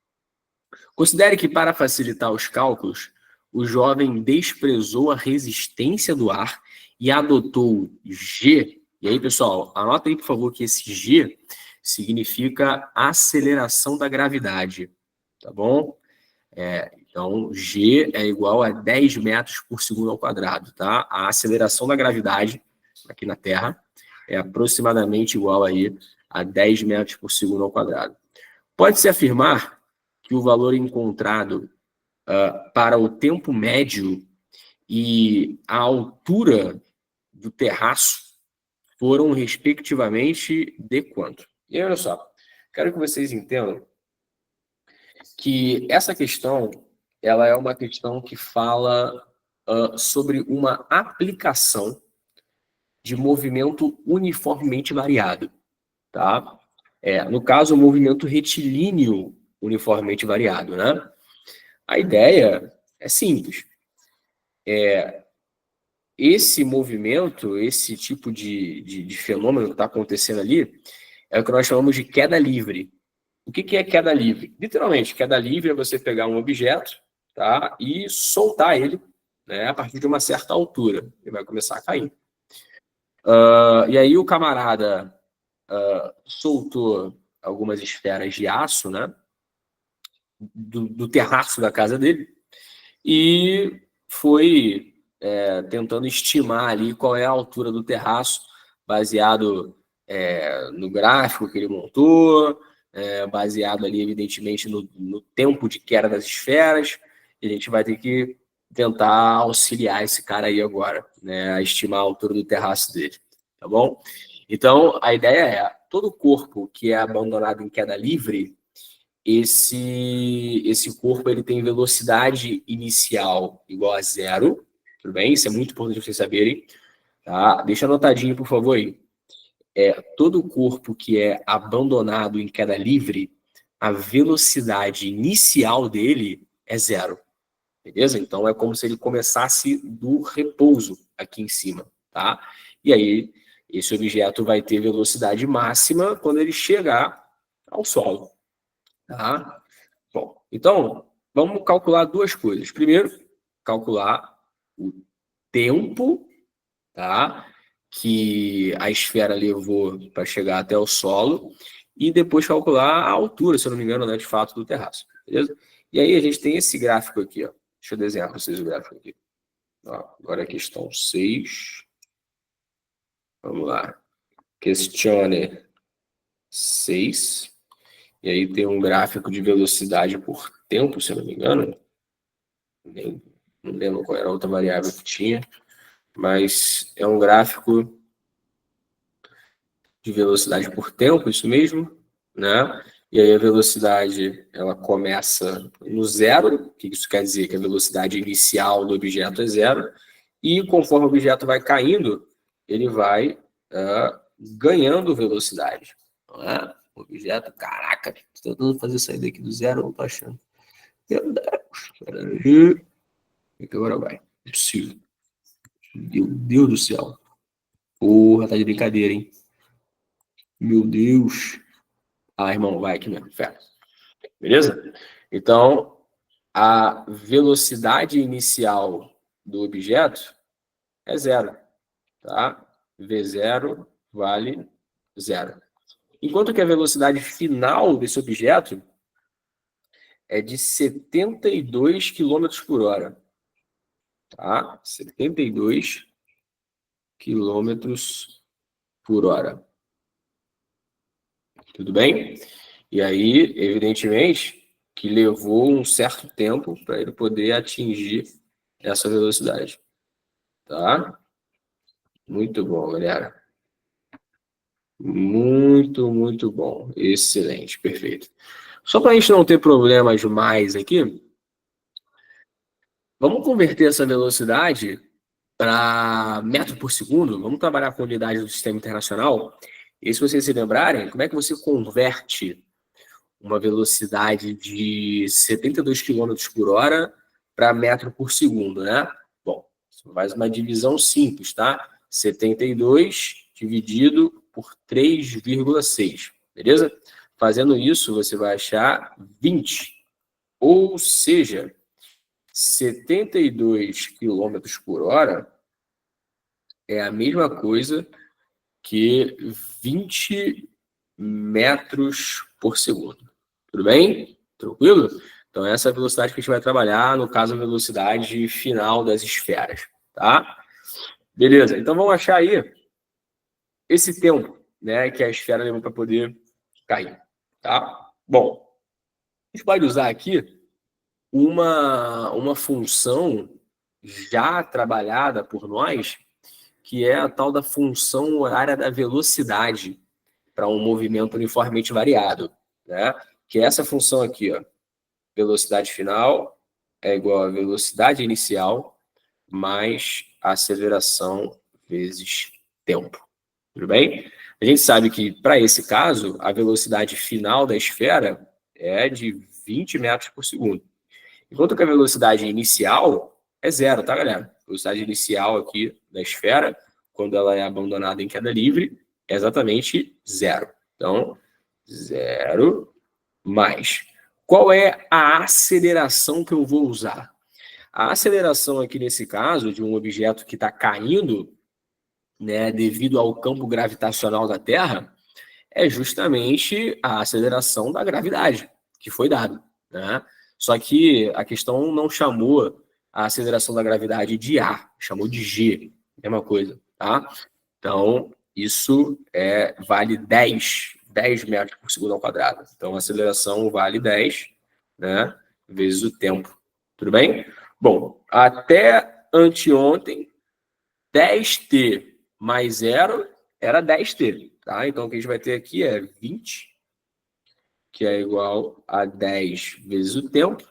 Considere que, para facilitar os cálculos, o jovem desprezou a resistência do ar e adotou G. E aí, pessoal, anota aí, por favor, que esse G significa aceleração da gravidade, tá bom? Então, G é igual a 10 metros por segundo ao quadrado, tá? A aceleração da gravidade aqui na Terra é aproximadamente igual aí a 10 metros por segundo ao quadrado. Pode-se afirmar que o valor encontrado para o tempo médio e a altura do terraço foram, respectivamente, de quanto? E aí, olha só, quero que vocês entendam que essa questão, ela é uma questão que fala sobre uma aplicação de movimento uniformemente variado, tá? No caso, o movimento retilíneo uniformemente variado, né? A ideia é simples. Esse movimento, esse tipo de fenômeno que está acontecendo ali, é o que nós chamamos de queda livre. O que é queda livre? Literalmente, queda livre é você pegar um objeto, tá, e soltar ele, né, a partir de uma certa altura. Ele vai começar a cair. E aí o camarada soltou algumas esferas de aço, né, do terraço da casa dele, e foi tentando estimar ali qual é a altura do terraço, baseado no gráfico que ele montou, baseado ali, evidentemente, no tempo de queda das esferas. E a gente vai ter que tentar auxiliar esse cara aí agora, né, a estimar a altura do terraço dele, tá bom? Então, a ideia é, todo corpo que é abandonado em queda livre, esse corpo ele tem velocidade inicial igual a zero, tudo bem? Isso é muito importante vocês saberem, tá? Deixa anotadinho, por favor, aí. Todo corpo que é abandonado em queda livre, a velocidade inicial dele é zero, beleza? Então é como se ele começasse do repouso aqui em cima, tá? E aí esse objeto vai ter velocidade máxima quando ele chegar ao solo. Tá? Bom, então, vamos calcular duas coisas. Primeiro, calcular o tempo, tá, que a esfera levou para chegar até o solo e depois calcular a altura, se eu não me engano, né, de fato, do terraço. Beleza? E aí a gente tem esse gráfico aqui. Ó. Deixa eu desenhar para vocês o gráfico aqui. Ó, agora a questão 6. Vamos lá. Questione 6. E aí tem um gráfico de velocidade por tempo, se eu não me engano. Não lembro qual era a outra variável que tinha. Mas é um gráfico de velocidade por tempo, isso mesmo, né? E aí a velocidade, ela começa no zero, o que isso quer dizer? Que a velocidade inicial do objeto é zero, e conforme o objeto vai caindo, ele vai ganhando velocidade. Não é? O objeto, caraca, estou tentando fazer sair daqui do zero, não estou achando. Meu Deus, peraí. Agora vai, é possível. Meu Deus do céu. Porra, tá de brincadeira, hein? Meu Deus. Ah, irmão, vai aqui mesmo, fé. Beleza? Então, a velocidade inicial do objeto é zero, tá? V0 vale zero. Enquanto que a velocidade final desse objeto é de 72 km por hora. Tá? 72 km por hora. Tudo bem? E aí, evidentemente, que levou um certo tempo para ele poder atingir essa velocidade. Tá? Muito bom, galera. Muito, muito bom. Excelente, perfeito. Só para a gente não ter problemas mais aqui, vamos converter essa velocidade para metro por segundo. Vamos trabalhar com unidade do sistema internacional. E se vocês se lembrarem, como é que você converte uma velocidade de 72 km por hora para metro por segundo, né? Bom, você faz uma divisão simples, tá? 72 dividido por 3,6, beleza? Fazendo isso, você vai achar 20. Ou seja, 72 km por hora é a mesma coisa que 20 metros por segundo. Tudo bem? Tranquilo? Então, essa é a velocidade que a gente vai trabalhar, no caso, a velocidade final das esferas, tá? Beleza, então vamos achar aí esse tempo, né, que a esfera levou para poder cair, tá? Bom, a gente pode usar aqui uma função já trabalhada por nós, que é a tal da função horária da velocidade para um movimento uniformemente variado, né? Que é essa função aqui, ó. Velocidade final é igual a velocidade inicial mais aceleração vezes tempo. Tudo bem? A gente sabe que, para esse caso, a velocidade final da esfera é de 20 metros por segundo. Enquanto que a velocidade inicial é zero, tá, galera? A velocidade inicial aqui da esfera, quando ela é abandonada em queda livre, é exatamente zero. Então, zero mais. Qual é a aceleração que eu vou usar? A aceleração aqui, nesse caso, de um objeto que está caindo, né, devido ao campo gravitacional da Terra, é justamente a aceleração da gravidade que foi dada, né? Só que a questão não chamou a aceleração da gravidade de A, chamou de G, mesma coisa, tá? Então, isso vale 10 metros por segundo ao quadrado. Então, a aceleração vale 10, né, vezes o tempo. Tudo bem? Bom, até anteontem, 10t mais 0 era 10t, tá? Então, o que a gente vai ter aqui é 20, que é igual a 10 vezes o tempo.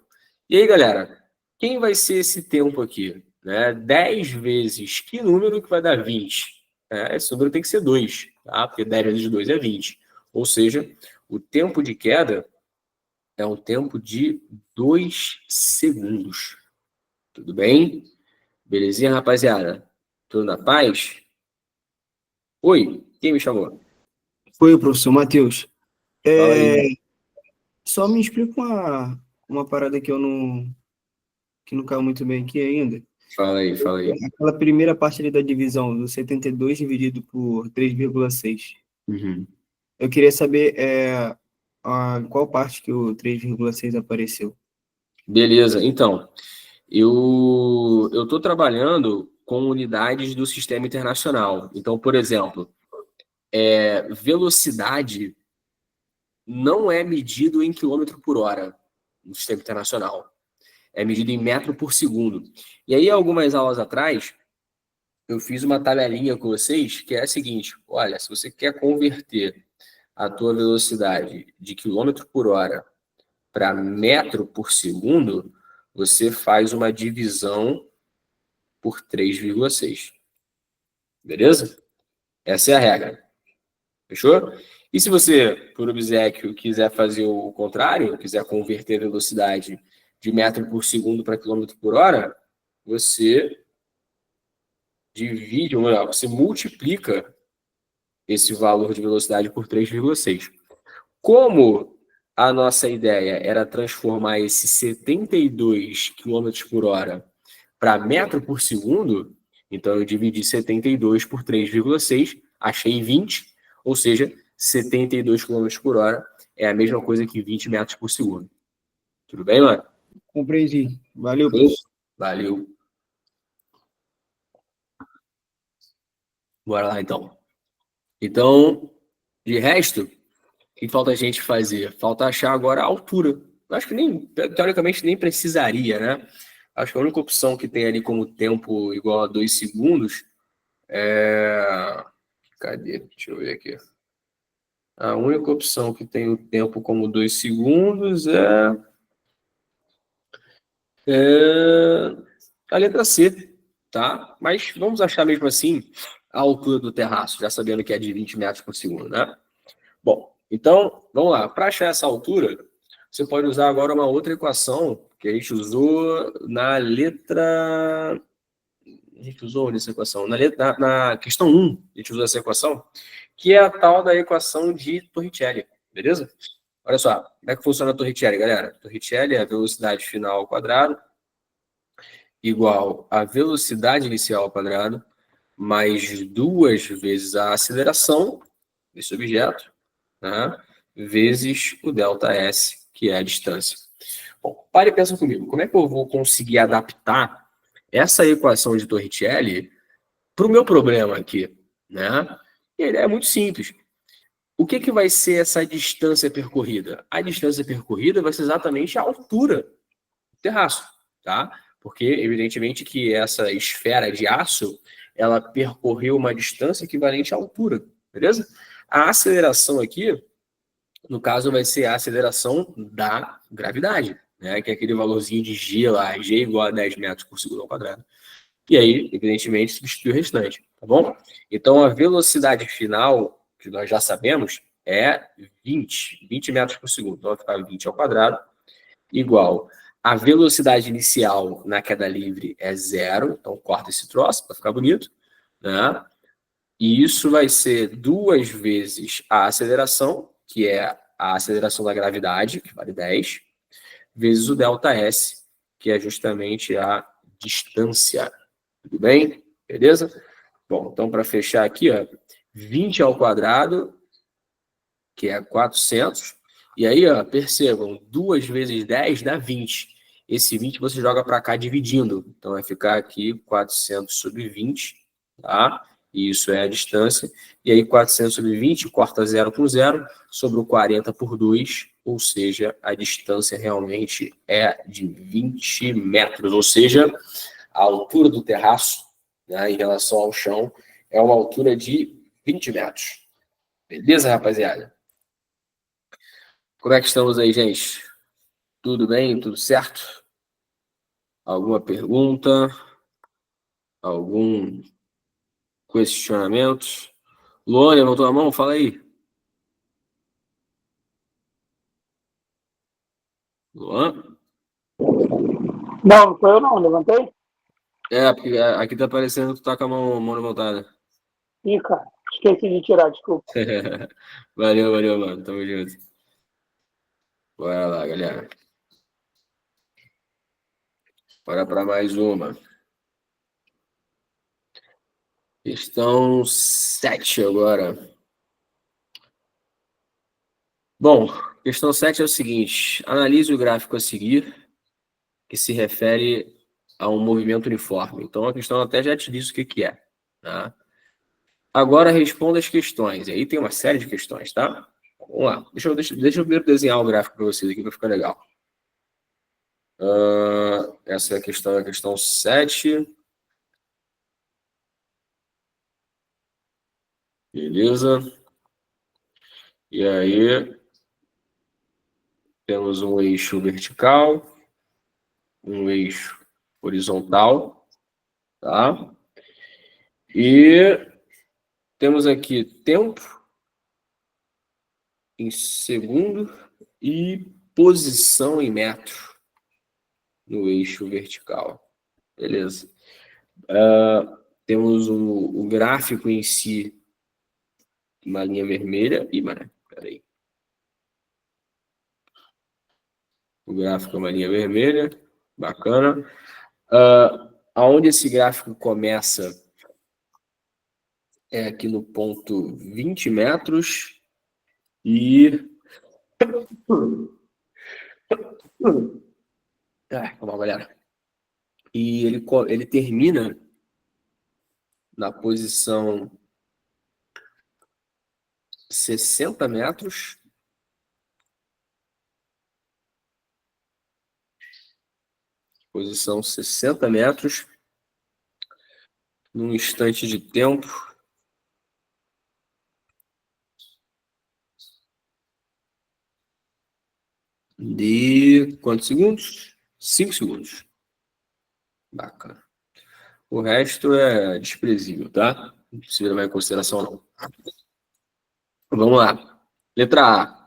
E aí, galera, quem vai ser esse tempo aqui? Né? 10 vezes que número que vai dar 20? Esse número tem que ser 2, tá? Porque 10 vezes 2 é 20. Ou seja, o tempo de queda é um tempo de 2 segundos. Tudo bem? Belezinha, rapaziada? Tudo na paz? Oi, quem me chamou? Foi o professor Matheus. Fala aí. Só me explica uma parada que não caiu muito bem aqui ainda. Fala aí, fala aí. Aquela primeira parte ali da divisão, do 72 dividido por 3,6. Uhum. Eu queria saber qual parte que o 3,6 apareceu. Beleza, então, eu estou trabalhando com unidades do sistema internacional. Então, por exemplo, velocidade não é medido em quilômetro por hora no sistema internacional. É medido em metro por segundo. E aí, algumas aulas atrás, eu fiz uma tabelinha com vocês que é a seguinte: olha, se você quer converter a tua velocidade de quilômetro por hora para metro por segundo, você faz uma divisão por 3,6. Beleza? Essa é a regra. Fechou? E se você, por obséquio, quiser fazer o contrário, quiser converter a velocidade de metro por segundo para quilômetro por hora, você divide, ou melhor, você multiplica esse valor de velocidade por 3,6. Como a nossa ideia era transformar esse 72 km por hora para metro por segundo, então eu dividi 72 por 3,6, achei 20, ou seja, 72 km por hora é a mesma coisa que 20 metros por segundo. Tudo bem, mano? Compreendi. Valeu, professor. Valeu. Bora lá, então. Então, de resto, o que falta a gente fazer? Falta achar agora a altura. Eu acho que nem, teoricamente, nem precisaria, né? Acho que a única opção que tem ali como tempo igual a 2 segundos é... Cadê? Deixa eu ver aqui. A única opção que tem o tempo como 2 segundos é a letra C, tá? Mas vamos achar mesmo assim a altura do terraço, já sabendo que é de 20 metros por segundo, né? Bom, então, vamos lá. Para achar essa altura, você pode usar agora uma outra equação que a gente usou na letra... A gente usou nessa equação? Na questão 1, a gente usou essa equação, que é a tal da equação de Torricelli, beleza? Olha só, como é que funciona a Torricelli, galera? Torricelli é a velocidade final ao quadrado igual a velocidade inicial ao quadrado mais 2 vezes a aceleração desse objeto, né, vezes o ΔS, que é a distância. Bom, pare e pensa comigo. Como é que eu vou conseguir adaptar essa equação de Torricelli para o meu problema aqui, né? E a ideia é muito simples. O que vai ser essa distância percorrida? A distância percorrida vai ser exatamente a altura do terraço, tá? Porque, evidentemente, que essa esfera de aço, ela percorreu uma distância equivalente à altura, beleza? A aceleração aqui, no caso, vai ser a aceleração da gravidade, né? Que é aquele valorzinho de G lá, G igual a 10 metros por segundo ao quadrado. E aí, evidentemente, substitui o restante, tá bom? Então, a velocidade final, que nós já sabemos, é 20 metros por segundo. Então, vai ficar 20 ao quadrado, igual a velocidade inicial na queda livre é 0, então corta esse troço para ficar bonito, né? E isso vai ser 2 vezes a aceleração, que é a aceleração da gravidade, que vale 10, vezes o ΔS, que é justamente a distância. Tudo bem? Beleza? Bom, então para fechar aqui, ó, 20 ao quadrado, que é 400. E aí, ó, percebam, 2 vezes 10 dá 20. Esse 20 você joga para cá dividindo. Então vai ficar aqui 400 sobre 20, tá? Isso é a distância. E aí 400 sobre 20, corta 0 com 0, sobrou 40 por 2, ou seja, a distância realmente é de 20 metros. Ou seja, a altura do terraço, né, em relação ao chão, é uma altura de 20 metros. Beleza, rapaziada? Como é que estamos aí, gente? Tudo bem? Tudo certo? Alguma pergunta? Algum questionamento? Luan, levantou a mão? Fala aí. Luan? Não, não foi eu não, levantei? É, porque aqui tá aparecendo que tu tá com a mão levantada. Ih, cara, Esqueci de tirar, desculpa. Valeu, mano. Tamo junto. Bora lá, galera. Bora para mais uma. Questão 7 agora. Bom, questão 7 é o seguinte. Analise o gráfico a seguir, que se refere a um movimento uniforme. Então, a questão até já te disse o que é. Tá? Agora, responda as questões. E aí tem uma série de questões, tá? Vamos lá. Deixa eu primeiro desenhar o gráfico para vocês aqui, para ficar legal. Essa é a questão 7. Beleza. E aí, temos um eixo vertical, um eixo horizontal, tá? E temos aqui tempo em segundo e posição em metro no eixo vertical. Beleza. Temos o gráfico em si, uma linha vermelha. Ih, mano, peraí. O gráfico é uma linha vermelha. Bacana. Aonde esse gráfico começa é aqui no ponto 20 metros e... Calma, galera. E ele termina na posição 60 metros. Posição 60 metros. Num instante de tempo de quantos segundos? 5 segundos. Bacana. O resto é desprezível, tá? Não precisa levar em consideração, não. Vamos lá. Letra A.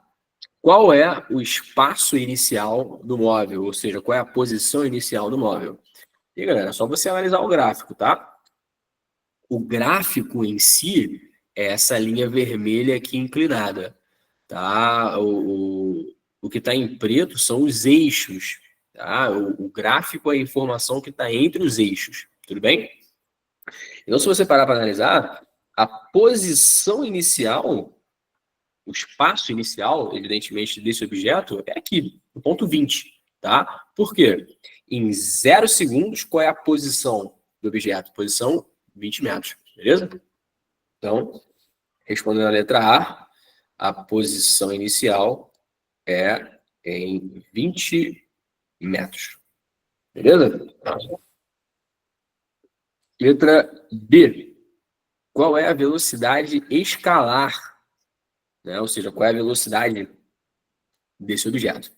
Qual é o espaço inicial do móvel? Ou seja, qual é a posição inicial do móvel? E, galera, é só você analisar o gráfico, tá? O gráfico em si é essa linha vermelha aqui inclinada, tá? O que está em preto são os eixos, tá? O gráfico é a informação que está entre os eixos, tudo bem? Então, se você parar para analisar, a posição inicial, o espaço inicial, evidentemente, desse objeto é aqui, no ponto 20, tá? Por quê? Em 0 segundos, qual é a posição do objeto? Posição 20 metros, beleza? Então, respondendo a letra a posição inicial é em 20 metros. Beleza? Letra B. Qual é a velocidade escalar? Né? Ou seja, qual é a velocidade desse objeto?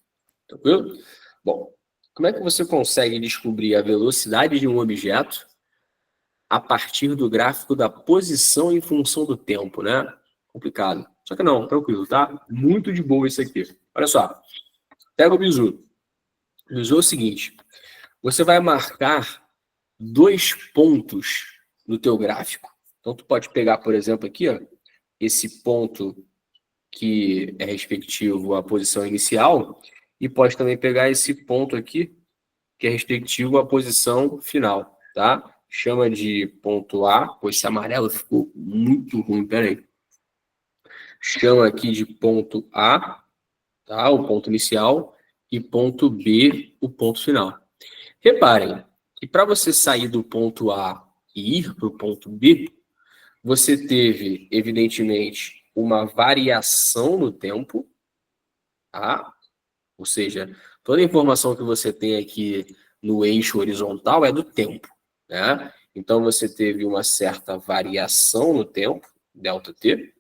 Tranquilo? Bom, como é que você consegue descobrir a velocidade de um objeto a partir do gráfico da posição em função do tempo, né? Complicado. Só que não, tranquilo, tá? Muito de boa isso aqui. Olha só. Pega o bizu. O bizu é o seguinte. Você vai marcar 2 pontos no teu gráfico. Então, tu pode pegar, por exemplo, aqui, ó, esse ponto que é respectivo à posição inicial e pode também pegar esse ponto aqui que é respectivo à posição final, tá? Chama de ponto A, pois esse amarelo ficou muito ruim, peraí. Chama aqui de ponto A, tá? O ponto inicial, e ponto B, o ponto final. Reparem que para você sair do ponto A e ir para o ponto B, você teve, evidentemente, uma variação no tempo, tá? Ou seja, toda a informação que você tem aqui no eixo horizontal é do tempo, né? Então, você teve uma certa variação no tempo, ΔT,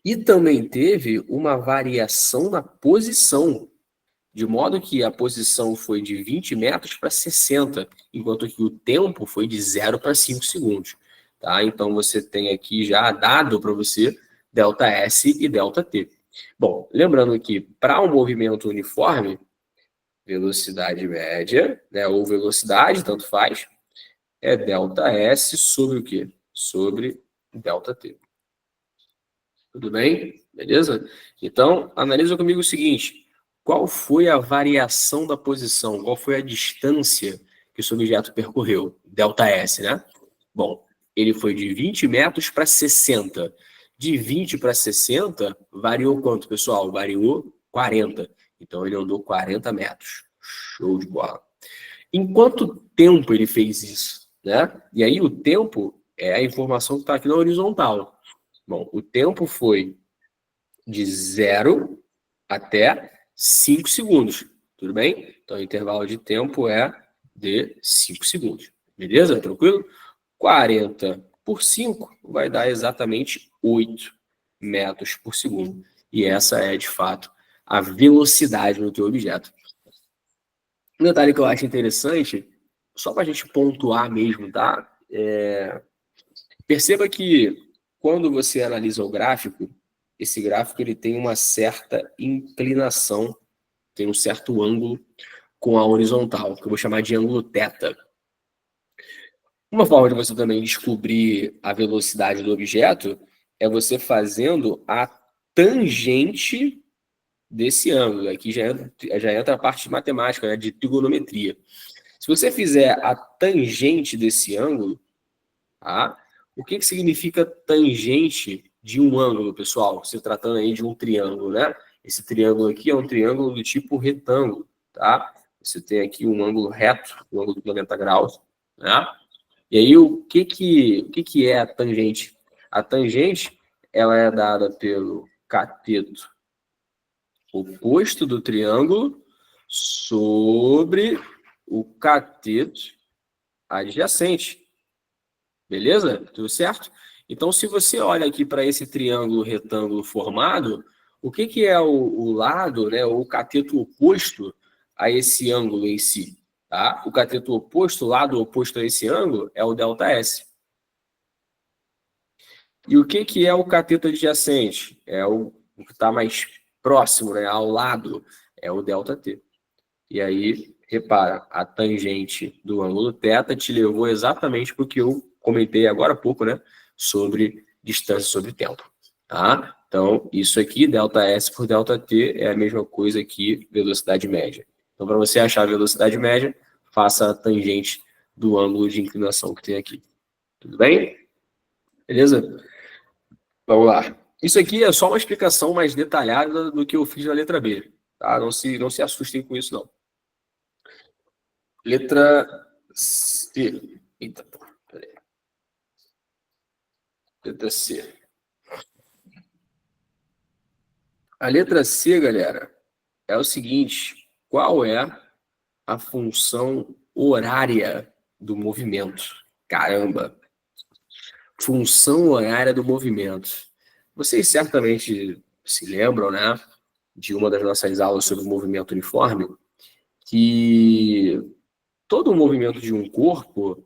e também teve uma variação na posição, de modo que a posição foi de 20 metros para 60, enquanto que o tempo foi de 0 para 5 segundos. Tá? Então, você tem aqui já dado para você ΔS e ΔT. Bom, lembrando que para um movimento uniforme, velocidade média, né, ou velocidade, tanto faz, é ΔS sobre o quê? Sobre ΔT. Tudo bem? Beleza? Então, analisa comigo o seguinte. Qual foi a variação da posição? Qual foi a distância que esse objeto percorreu? ΔS, né? Bom, ele foi de 20 metros para 60. De 20 para 60, variou quanto, pessoal? Variou 40. Então, ele andou 40 metros. Show de bola. Em quanto tempo ele fez isso? Né? E aí, o tempo é a informação que está aqui na horizontal. Bom, o tempo foi de 0 até 5 segundos. Tudo bem? Então, o intervalo de tempo é de 5 segundos. Beleza? Tranquilo? 40 por 5 vai dar exatamente 8 metros por segundo. E essa é, de fato, a velocidade do teu objeto. Um detalhe que eu acho interessante, só para a gente pontuar mesmo, tá? Perceba que quando você analisa o gráfico, esse gráfico ele tem uma certa inclinação, tem um certo ângulo com a horizontal, que eu vou chamar de ângulo θ. Uma forma de você também descobrir a velocidade do objeto é você fazendo a tangente desse ângulo. Aqui já entra a parte de matemática, né, de trigonometria. Se você fizer a tangente desse ângulo, tá? O que significa tangente de um ângulo, pessoal? Se tratando aí de um triângulo, né? Esse triângulo aqui é um triângulo do tipo retângulo, tá? Você tem aqui um ângulo reto, um ângulo de 90 graus, né? E aí, o que é a tangente? A tangente, ela é dada pelo cateto oposto do triângulo sobre o cateto adjacente. Beleza? Tudo certo? Então, se você olha aqui para esse triângulo retângulo formado, o que é o lado, né, ou o cateto oposto a esse ângulo em si? Tá? O cateto oposto, o lado oposto a esse ângulo, é o ΔS. E o que é o cateto adjacente? É o que está mais próximo, né, ao lado, é o ΔT. E aí, repara, a tangente do ângulo θ te levou exatamente para o que eu comentei agora há pouco, né, sobre distância sobre tempo. Tá? Então, isso aqui, ΔS por ΔT, é a mesma coisa que velocidade média. Então, para você achar a velocidade média, faça a tangente do ângulo de inclinação que tem aqui. Tudo bem? Beleza? Vamos lá. Isso aqui é só uma explicação mais detalhada do que eu fiz na letra B. Tá? Não se assustem com isso, não. Letra C. Eita, peraí. Letra C. A letra C, galera, é o seguinte. Qual é a função horária do movimento? Caramba! Função horária do movimento. Vocês certamente se lembram, né, de uma das nossas aulas sobre o movimento uniforme, que todo o movimento de um corpo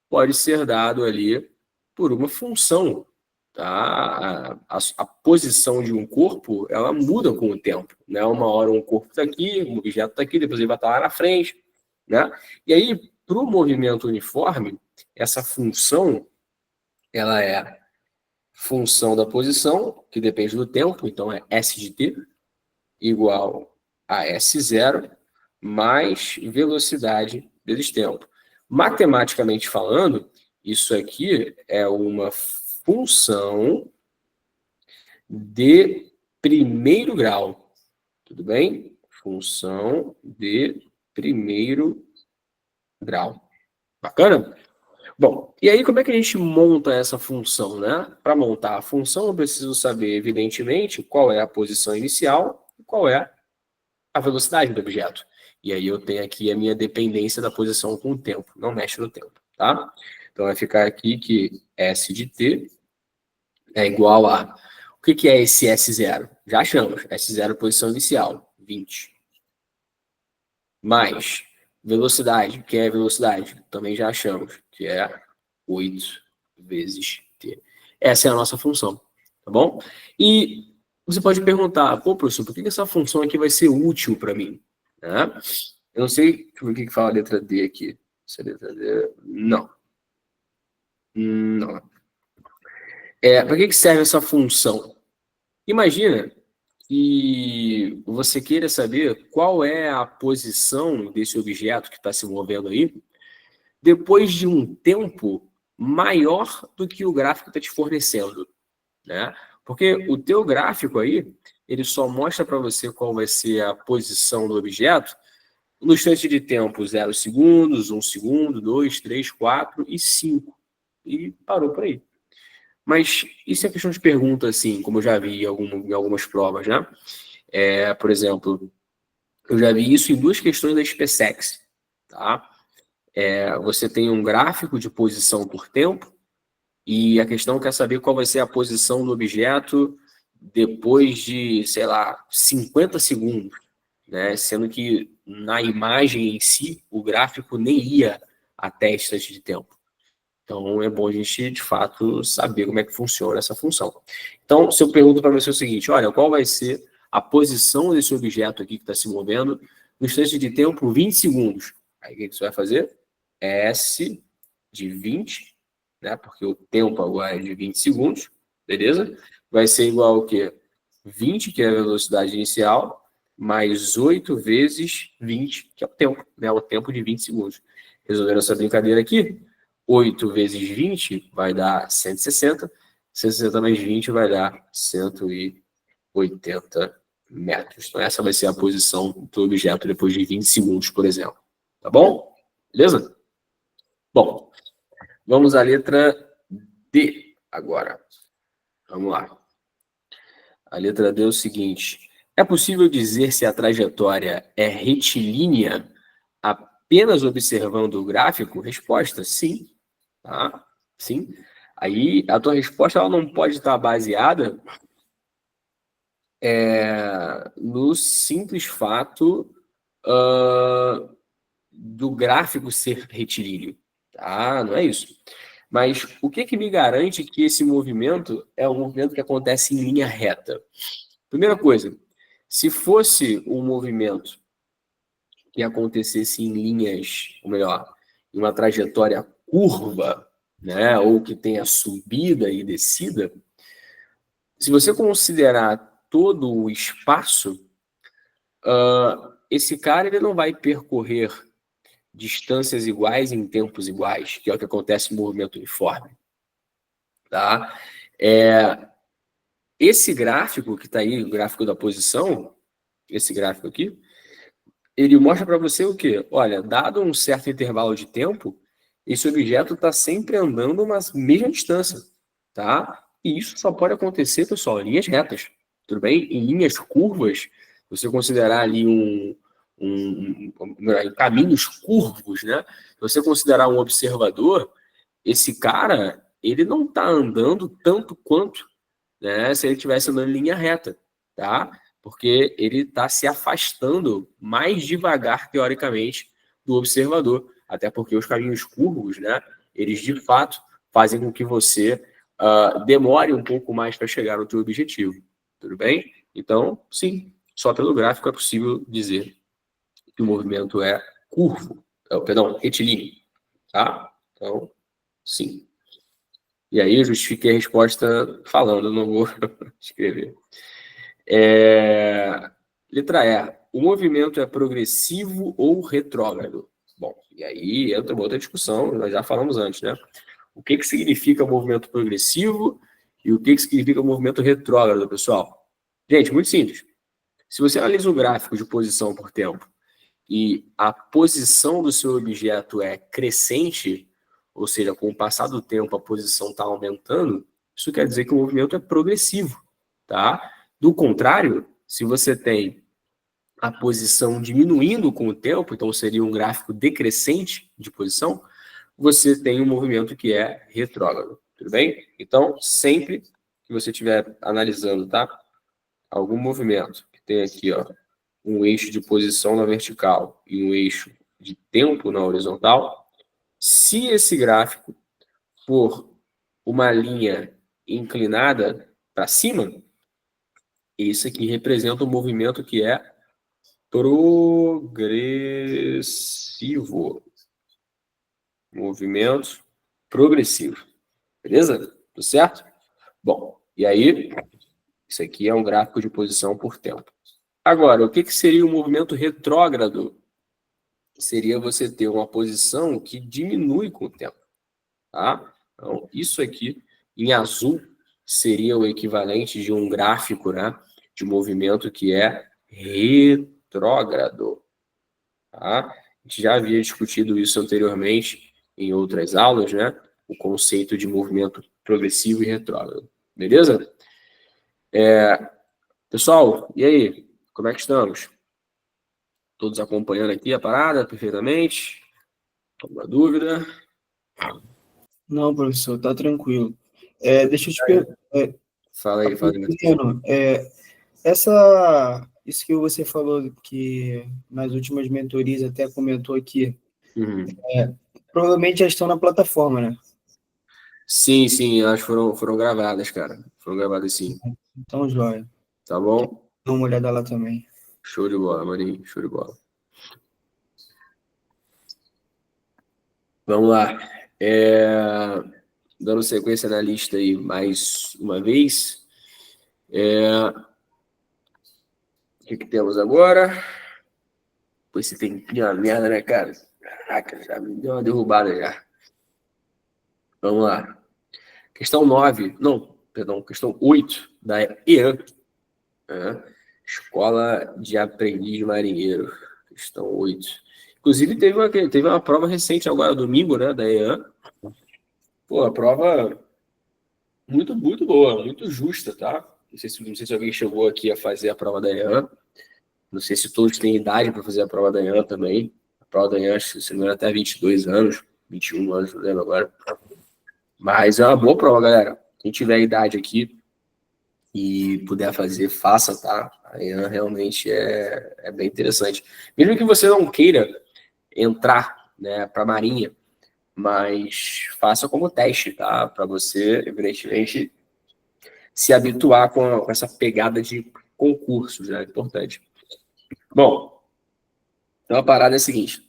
pode ser dado ali por uma função. Tá? A posição de um corpo, ela muda com o tempo. Né? Uma hora um corpo está aqui, um objeto está aqui, depois ele vai estar lá na frente. Né? E aí, para o movimento uniforme, essa função, ela é função da posição, que depende do tempo, então é S de t, igual a S0, mais velocidade vezes tempo. Matematicamente falando, isso aqui é uma função de primeiro grau. Tudo bem? Função de primeiro grau. Bacana? Bom, e aí como é que a gente monta essa função, né? Para montar a função, eu preciso saber, evidentemente, qual é a posição inicial e qual é a velocidade do objeto. E aí eu tenho aqui a minha dependência da posição com o tempo, não mexe no tempo, tá? Então vai ficar aqui que S de t é igual a... O que é esse S0? Já achamos. S0 posição inicial, 20. Mais velocidade, que é velocidade, também já achamos, que é 8 vezes t. Essa é a nossa função, tá bom? E você pode perguntar, pô, professor, por que essa função aqui vai ser útil para mim? Né? Eu não sei, deixa eu ver o que fala a letra D aqui. Essa letra D, não. Não. Para que serve essa função? Imagina que você queira saber qual é a posição desse objeto que está se movendo aí depois de um tempo maior do que o gráfico está te fornecendo, né? Porque o teu gráfico aí, ele só mostra para você qual vai ser a posição do objeto no instante de tempo 0 segundos, 1 segundo, 2, 3, 4 e 5. E parou por aí. Mas isso é questão de pergunta, assim, como eu já vi em algumas provas, né? Por exemplo, eu já vi isso em 2 questões da SpaceX, tá? Você tem um gráfico de posição por tempo e a questão quer saber qual vai ser a posição do objeto depois de, sei lá, 50 segundos, né? Sendo que na imagem em si, o gráfico nem ia até esse instante de tempo. Então, é bom a gente, de fato, saber como é que funciona essa função. Então, se eu pergunto para você o seguinte, olha, qual vai ser a posição desse objeto aqui que está se movendo no instante de tempo 20 segundos? Aí, o que você vai fazer? S de 20, né? Porque o tempo agora é de 20 segundos, beleza? Vai ser igual ao quê? 20, que é a velocidade inicial, mais 8 vezes 20, que é o tempo, né? O tempo de 20 segundos. Resolvendo essa brincadeira aqui, 8 vezes 20 vai dar 160, 160 mais 20 vai dar 180 metros. Então, essa vai ser a posição do objeto depois de 20 segundos, por exemplo. Tá bom? Beleza? Bom, vamos à letra D agora. Vamos lá. A letra D é o seguinte. É possível dizer se a trajetória é retilínea apenas observando o gráfico? Resposta, sim. Tá? Sim. Aí, a tua resposta ela não pode estar baseada no simples fato do gráfico ser retilíneo. Tá? Não é isso. Mas o que me garante que esse movimento é um movimento que acontece em linha reta? Primeira coisa, se fosse um movimento que acontecesse em linhas, ou melhor, em uma trajetória curva, né, ou que tenha subida e descida, se você considerar todo o espaço, esse cara ele não vai percorrer distâncias iguais em tempos iguais, que é o que acontece no movimento uniforme. Tá? Esse gráfico que está aí, o gráfico da posição, esse gráfico aqui, ele mostra para você o quê? Olha, dado um certo intervalo de tempo, esse objeto está sempre andando uma mesma distância, tá? E isso só pode acontecer, pessoal, em linhas retas, tudo bem? Em linhas curvas, você considerar ali em caminhos curvos, né? Se você considerar um observador, esse cara, ele não está andando tanto quanto, né, se ele estivesse andando em linha reta, tá? Porque ele está se afastando mais devagar, teoricamente, do observador. Até porque os caminhos curvos, né, eles de fato fazem com que você demore um pouco mais para chegar no seu objetivo. Tudo bem? Então, sim, só pelo gráfico é possível dizer que o movimento é curvo, perdão, retilíneo, tá? Então, sim. E aí eu justifiquei a resposta falando, não vou escrever. Letra E. O movimento é progressivo ou retrógrado? Bom, e aí entra uma outra discussão, nós já falamos antes, né? O que significa movimento progressivo e o que significa movimento retrógrado, pessoal? Gente, muito simples. Se você analisa um gráfico de posição por tempo e a posição do seu objeto é crescente, ou seja, com o passar do tempo a posição está aumentando, isso quer dizer que o movimento é progressivo, tá? Do contrário, se você tem a posição diminuindo com o tempo, então seria um gráfico decrescente de posição, você tem um movimento que é retrógrado, tudo bem? Então, sempre que você estiver analisando, tá? Algum movimento que tem aqui, ó, um eixo de posição na vertical e um eixo de tempo na horizontal, se esse gráfico for uma linha inclinada para cima, isso aqui representa um movimento que é progressivo. Movimento progressivo. Beleza? Tudo certo? Bom, e aí Isso aqui é um gráfico de posição por tempo. Agora, o que seria o movimento retrógrado? Seria você ter uma posição que diminui com o tempo. Tá? Então, isso aqui, em azul, seria o equivalente de um gráfico, né, de movimento que é retrógrado. Tá? A gente já havia discutido isso anteriormente em outras aulas, né? O conceito de movimento progressivo e retrógrado. Beleza? Pessoal, e aí? Como é que estamos? Todos acompanhando aqui a parada perfeitamente? Alguma dúvida? Não, professor, tá tranquilo. Deixa eu te perguntar. Fala aí, fala aí. Isso que você falou, que nas últimas mentorias até comentou aqui, provavelmente já estão na plataforma, né? Sim, elas foram gravadas, cara. Foram gravadas sim. Então, joia. Tá bom? Dá uma olhada lá também. Show de bola, Marinho. Show de bola. Vamos lá. Dando sequência na lista aí mais uma vez. O que temos agora? Pois você tem uma merda, né, cara? Caraca, já me deu uma derrubada já. Vamos lá. Questão 9. Não, perdão, questão 8 da EAN. Escola de Aprendiz Marinheiro. Questão 8. Inclusive, teve uma prova recente agora, domingo, né, da EAN. Pô, a prova muito, muito boa, muito justa, tá? Não sei se alguém chegou aqui a fazer a prova da EAN. Não sei se todos têm idade para fazer a prova da EAN também. A prova da EAN, se não me engano, até 22 anos, 21 anos, não lembro agora. Mas é uma boa prova, galera. Quem tiver idade aqui e puder fazer, faça, tá? A EAN realmente é bem interessante. Mesmo que você não queira entrar, né, para a Marinha, mas faça como teste, tá? Para você, evidentemente, se habituar com essa pegada de concursos, né? É importante. Bom, então a parada é a seguinte.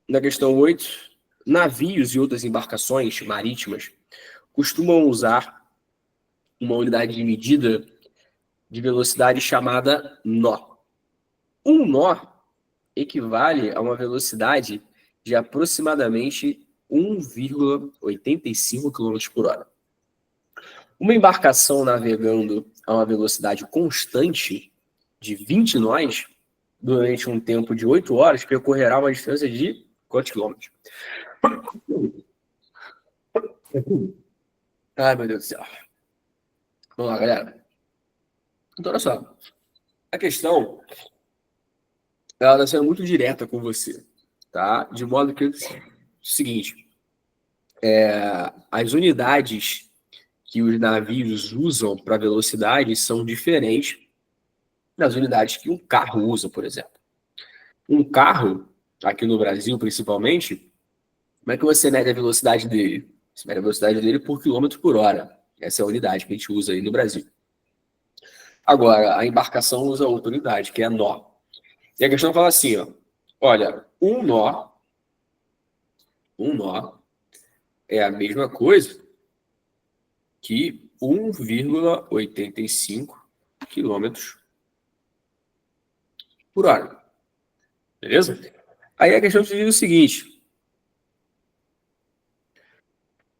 Na questão 8, navios e outras embarcações marítimas costumam usar uma unidade de medida de velocidade chamada nó. Um nó equivale a uma velocidade de aproximadamente 1,85 km por hora. Uma embarcação navegando a uma velocidade constante de 20 nós durante um tempo de 8 horas percorrerá uma distância de quantos quilômetros? Ai, meu Deus do céu. Vamos lá, galera. Então, olha só. A questão, ela está sendo muito direta com você, tá? De modo que é o seguinte, as unidades que os navios usam para velocidade são diferentes das unidades que um carro usa, por exemplo. Um carro, aqui no Brasil principalmente, como é que você mede a velocidade dele? Você mede a velocidade dele por quilômetro por hora. Essa é a unidade que a gente usa aí no Brasil. Agora, a embarcação usa outra unidade, que é nó. E a questão fala assim, ó, olha, um nó é a mesma coisa que 1,85 quilômetros por hora. Beleza? Aí a questão te diz o seguinte,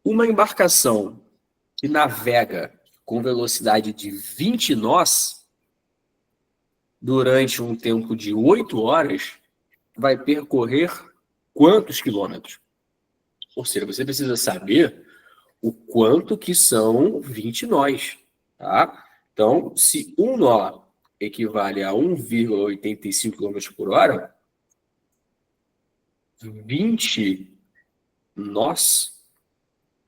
uma embarcação que navega com velocidade de 20 nós durante um tempo de 8 horas vai percorrer quantos quilômetros? Ou seja, você precisa saber o quanto que são 20 nós, tá? Então, se um nó equivale a 1,85 km por hora, 20 nós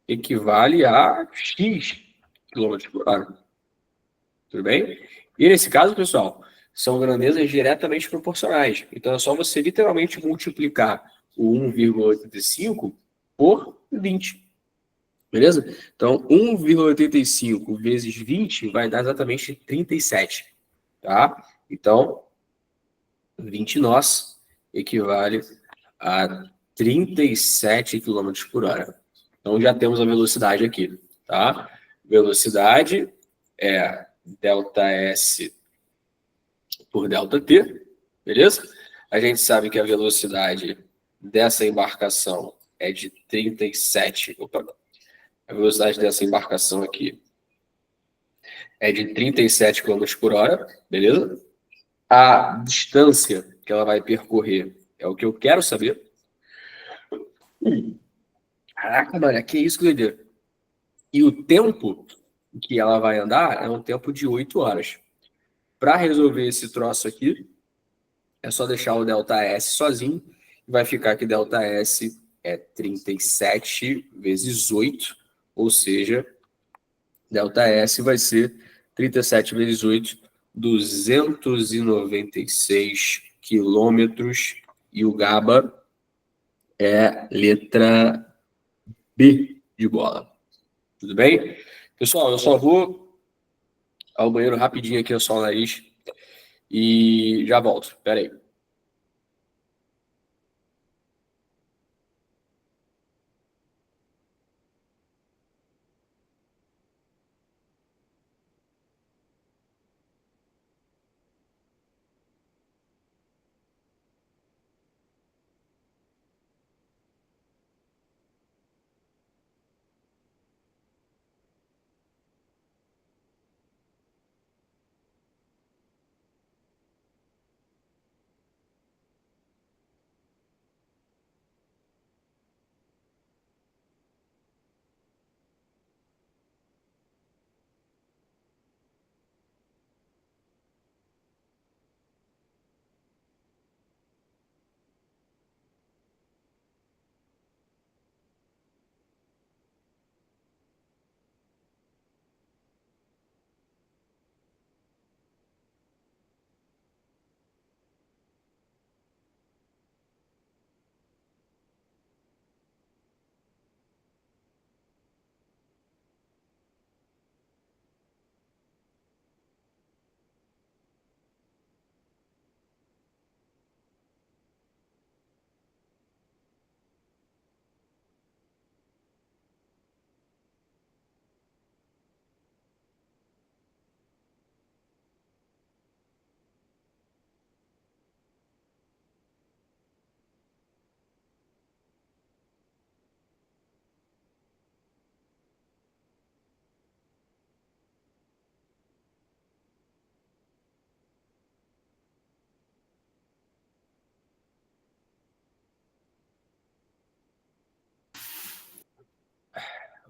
equivale a X km por hora. Tudo bem? E nesse caso, pessoal, são grandezas diretamente proporcionais. Então, é só você literalmente multiplicar o 1,85 por 20. Beleza? Então, 1,85 vezes 20 vai dar exatamente 37. Tá? Então, 20 nós equivale a 37 km por hora. Então, já temos a velocidade aqui. Tá? velocidade é ΔS por ΔT, beleza? A gente sabe que a velocidade dessa embarcação é de 37... Opa, a velocidade dessa embarcação aqui é de 37 km por hora, beleza? A distância que ela vai percorrer é o que eu quero saber. Caraca, mano, que isso, doideira. E o tempo que ela vai andar é um tempo de 8 horas. Para resolver esse troço aqui, é só deixar o ΔS sozinho. Vai ficar que ΔS é 37 vezes 8, ou seja, ΔS vai ser 37 vezes 8, 296 quilômetros. E o GABA é letra B de bola. Tudo bem? Pessoal, eu só vou ao banheiro rapidinho aqui, só o nariz, e já volto. Espera aí.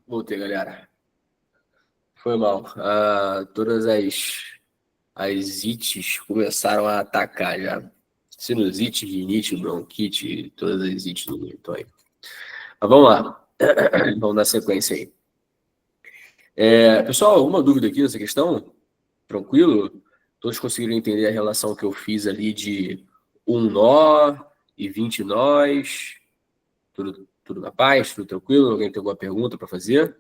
Voltei, galera. Foi mal. Todas as ites começaram a atacar já. Sinusite, rinite, bronquite, todas as ites do mundo. Então, aí. Mas vamos lá. Vamos dar sequência aí. Pessoal, alguma dúvida aqui nessa questão? Tranquilo? Todos conseguiram entender a relação que eu fiz ali de um nó e 20 nós? Tudo na paz? Tudo tranquilo? Alguém tem alguma pergunta para fazer?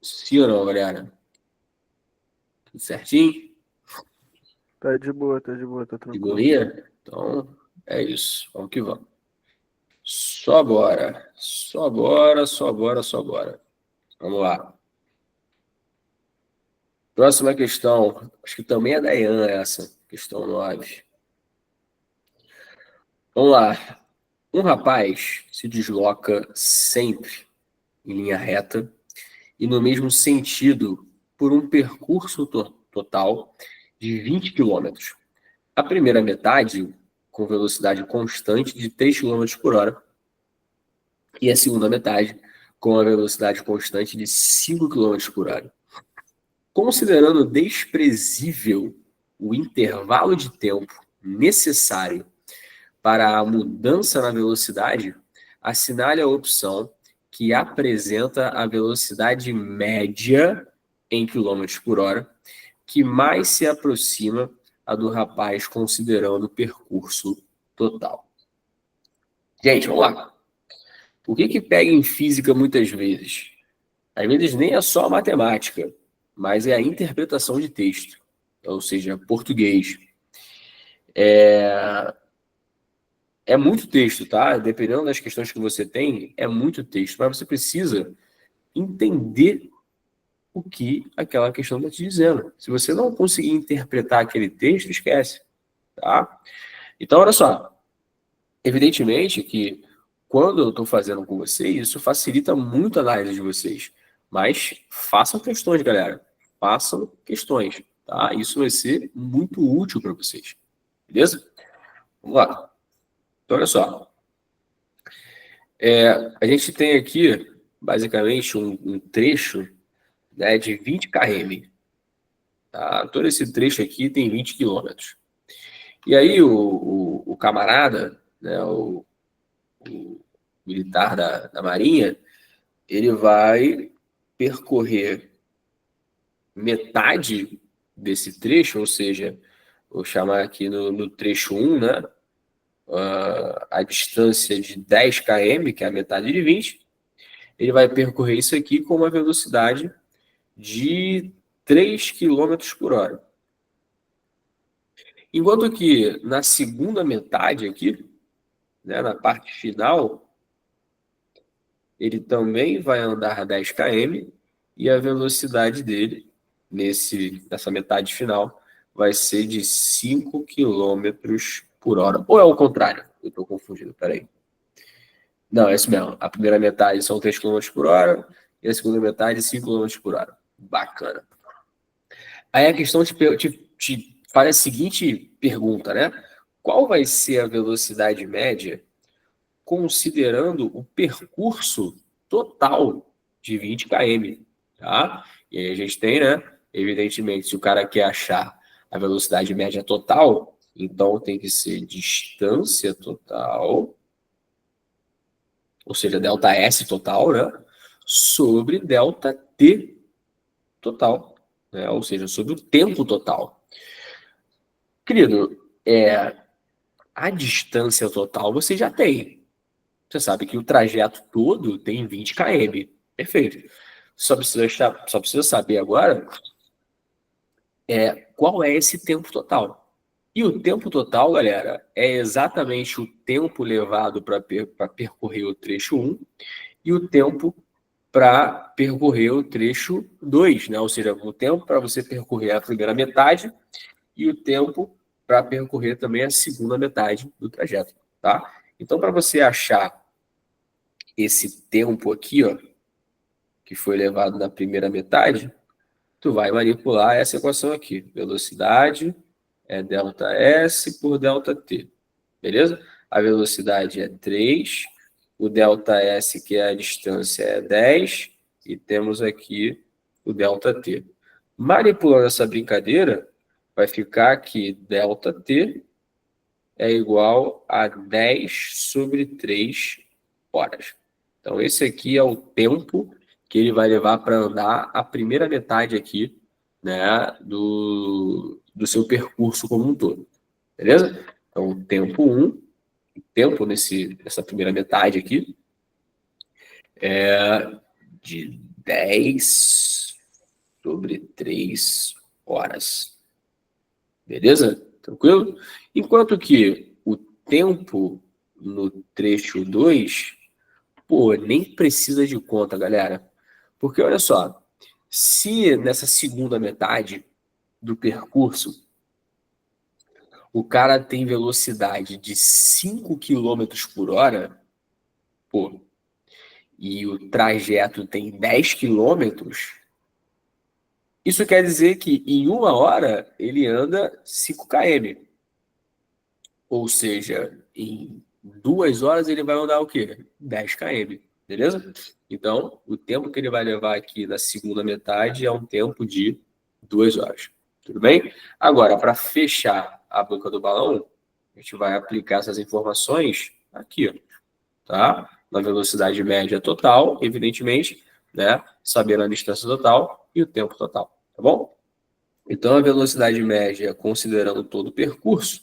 Sim ou não, galera? Tudo certinho? Tá de boa, tá De tranquilo. boinha? Então, é isso. Vamos que vamos. Só bora. Só bora, só bora, só bora. Vamos lá. Próxima questão. Acho que também é da Ian essa. Questão 9. Vamos lá. Um rapaz se desloca sempre em linha reta e no mesmo sentido por um percurso total de 20 quilômetros. A primeira metade com velocidade constante de 3 km por hora e a segunda metade com a velocidade constante de 5 km por hora. Considerando desprezível o intervalo de tempo necessário para a mudança na velocidade, assinale a opção que apresenta a velocidade média em km por hora, que mais se aproxima a do rapaz considerando o percurso total. Gente, vamos lá. O que pega em física muitas vezes? Às vezes nem é só a matemática, mas é a interpretação de texto, ou seja, português. É muito texto, tá? Dependendo das questões que você tem, é muito texto. Mas você precisa entender o que aquela questão está te dizendo. Se você não conseguir interpretar aquele texto, esquece, tá? Então, olha só. Evidentemente que quando eu estou fazendo com vocês, isso facilita muito a análise de vocês. Mas façam questões, galera. Façam questões, tá? Isso vai ser muito útil para vocês. Beleza? Vamos lá. Então, olha só. A gente tem aqui, basicamente, um trecho, né, de 20 km. Tá? Todo esse trecho aqui tem 20 quilômetros. E aí o camarada, né, o militar da Marinha, ele vai percorrer metade desse trecho, ou seja, vou chamar aqui no trecho 1, né, a distância de 10 km, que é a metade de 20, ele vai percorrer isso aqui com uma velocidade de 3 km por hora. Enquanto que na segunda metade aqui, né, na parte final, ele também vai andar 10 km e a velocidade dele, nessa metade final, vai ser de 5 km por hora. Ou é o contrário? Eu estou confundindo, peraí. Não, é isso mesmo. A primeira metade são 3 km por hora e a segunda metade 5 km por hora. Bacana. Aí a questão te faz a seguinte pergunta, né? Qual vai ser a velocidade média considerando o percurso total de 20 km, tá? E aí a gente tem, né? Evidentemente, se o cara quer achar a velocidade média total, então tem que ser distância total, ou seja, ΔS total, né? Sobre ΔT total, né? Ou seja, sobre o tempo total. Querido, a distância total você já tem. Você sabe que o trajeto todo tem 20 km. Perfeito. Só precisa saber agora qual é esse tempo total. E o tempo total, galera, é exatamente o tempo levado para percorrer o trecho 1 e o tempo para percorrer o trecho 2, né? Ou seja, o tempo para você percorrer a primeira metade e o tempo para percorrer também a segunda metade do trajeto, tá? Então, para você achar esse tempo aqui, ó, que foi levado na primeira metade, tu vai manipular essa equação aqui. Velocidade é ΔS por ΔT, beleza? A velocidade é 3, o ΔS, que é a distância, é 10, e temos aqui o ΔT. Manipulando essa brincadeira, vai ficar que ΔT é igual a 10 sobre 3 horas. Então, esse aqui é o tempo que ele vai levar para andar a primeira metade aqui, né, do seu percurso como um todo. Beleza? Então, o tempo 1, o tempo nessa primeira metade aqui, é de 10 sobre 3 horas. Beleza? Tranquilo? Enquanto que o tempo no trecho 2, pô, nem precisa de conta, galera. Porque olha só, se nessa segunda metade do percurso o cara tem velocidade de 5 km por hora, pô, e o trajeto tem 10 km, isso quer dizer que em 1 hora ele anda 5 km. Ou seja, em 2 horas ele vai andar o quê? 10 km, beleza? Então, o tempo que ele vai levar aqui na segunda metade é um tempo de 2 horas. Tudo bem? Agora, para fechar a boca do balão, a gente vai aplicar essas informações aqui, ó, tá? Na velocidade média total, evidentemente, né? Sabendo a distância total e o tempo total, tá bom? Então, a velocidade média, considerando todo o percurso,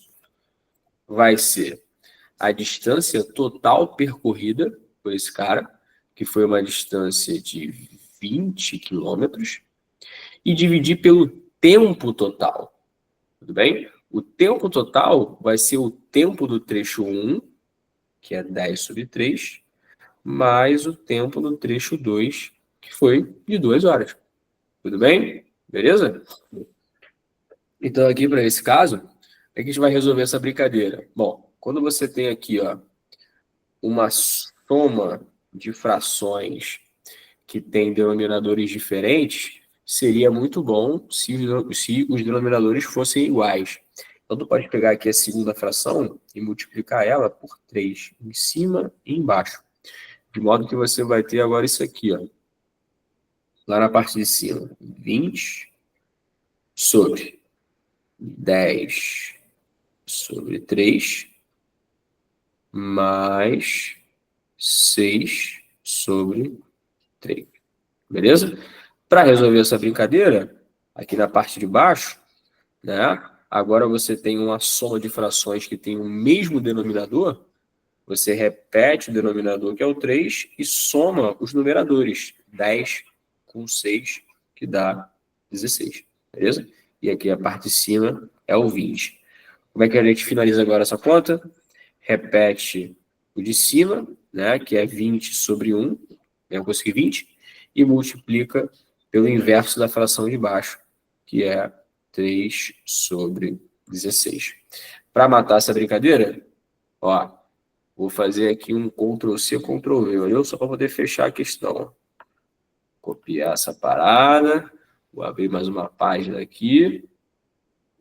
vai ser a distância total percorrida por esse cara, que foi uma distância de 20 quilômetros, e dividir pelo tempo total. Tudo bem? O tempo total vai ser o tempo do trecho 1 que é 10 sobre 3, mais o tempo do trecho 2, que foi de 2 horas. Tudo bem? Beleza? Então, aqui para esse caso, como é que a gente vai resolver essa brincadeira? Bom, quando você tem aqui, ó, uma soma de frações que tem denominadores diferentes, seria muito bom se os denominadores fossem iguais. Então, tu pode pegar aqui a segunda fração e multiplicar ela por 3, em cima e embaixo. De modo que você vai ter agora isso aqui, ó. Lá na parte de cima, 20 sobre 10 sobre 3, mais 6 sobre 3. Beleza? Para resolver essa brincadeira, aqui na parte de baixo, né? Agora você tem uma soma de frações que tem o mesmo denominador. Você repete o denominador, que é o 3, e soma os numeradores. 10 com 6, que dá 16. Beleza? E aqui a parte de cima é o 20. Como é que a gente finaliza agora essa conta? Repete o de cima, né, que é 20 sobre 1, eu consegui 20, e multiplica pelo inverso da fração de baixo, que é 3 sobre 16. Para matar essa brincadeira, ó, vou fazer aqui um Ctrl+C, Ctrl+V, valeu? Só para poder fechar a questão. Copiar essa parada, vou abrir mais uma página aqui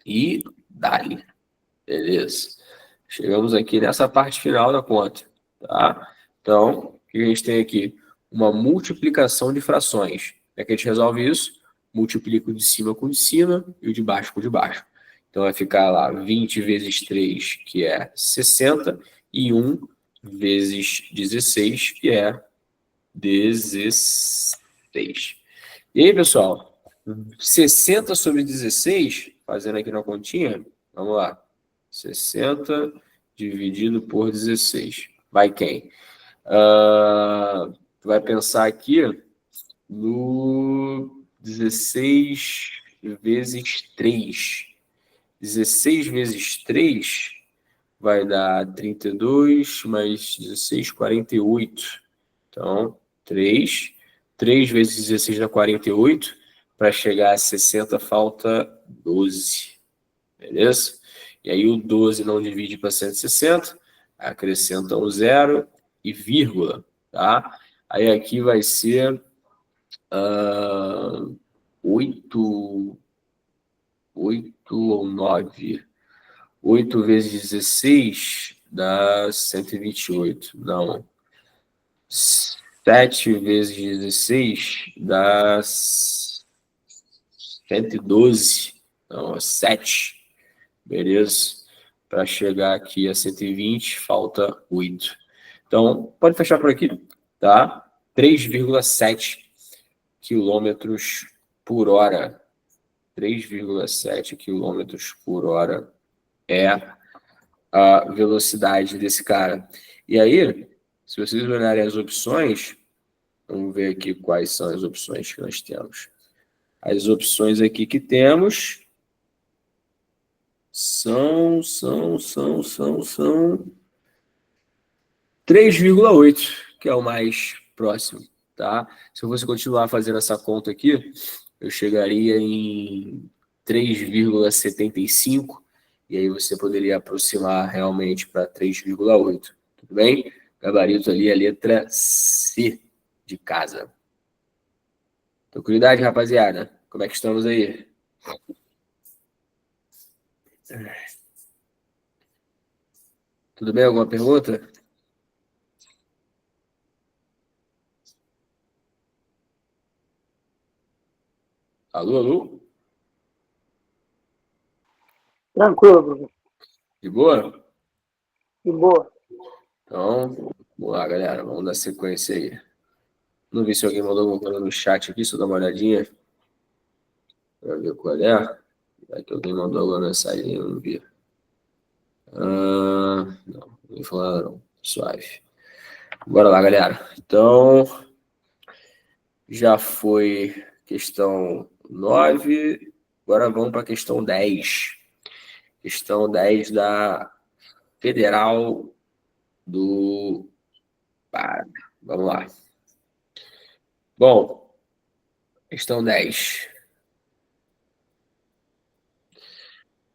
e dá-lhe. Beleza. Chegamos aqui nessa parte final da conta, tá? Então, o que a gente tem aqui? Uma multiplicação de frações. Como é que a gente resolve isso? Multiplica o de cima com o de cima e o de baixo com o de baixo. Então, vai ficar lá 20 vezes 3, que é 60, e 1 vezes 16, que é 16. E aí, pessoal? 60 sobre 16, fazendo aqui na continha, vamos lá. 60 dividido por 16. Vai quem? Tu vai pensar aqui no 16 vezes 3. 16 vezes 3 vai dar 32, mais 16, 48. Então, 3. 3 vezes 16 dá 48. Para chegar a 60, falta 12. Beleza? E aí o 12 não divide para 160, acrescenta um 0 e vírgula, tá? Aí aqui vai ser 8 ou 9. 8 vezes 16 dá 128. Não. 7 vezes 16 dá 112. Não, 7. Beleza? Para chegar aqui a 120, falta 8. Então, pode fechar por aqui, tá? 3,7 quilômetros por hora. 3,7 quilômetros por hora é a velocidade desse cara. E aí, se vocês olharem as opções, vamos ver aqui quais são as opções que nós temos. As opções aqui que temos são 3,8, que é o mais próximo, tá? Se eu fosse continuar fazendo essa conta aqui, eu chegaria em 3,75, e aí você poderia aproximar realmente para 3,8. Tudo bem? Gabarito ali, a letra C de casa. Tranquilidade, rapaziada? Como é que estamos aí? Tudo bem? Alguma pergunta? Alô, alô? Tranquilo, professor. De boa? De boa. Então, vamos lá, galera. Vamos dar sequência aí. Não vi se alguém mandou alguma coisa no chat aqui, só dar uma olhadinha. Pra ver qual é. Vai que alguém mandou alguma mensagem, eu não vi. Não vou falar não. Suave. Bora lá, galera. Então, já foi questão 9. Agora vamos para a questão 10. Questão 10 da Federal Vamos lá. Bom, questão 10.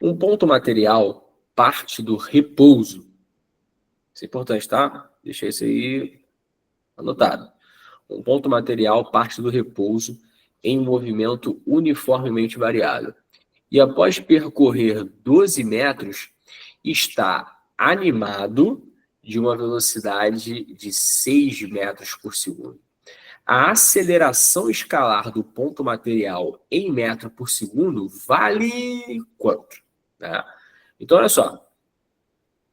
Um ponto material parte do repouso. Isso é importante, tá? Deixa isso aí anotado. Um ponto material parte do repouso em movimento uniformemente variável. E após percorrer 12 metros, está animado de uma velocidade de 6 metros por segundo. A aceleração escalar do ponto material em metro por segundo vale quanto? Né? Então, olha só.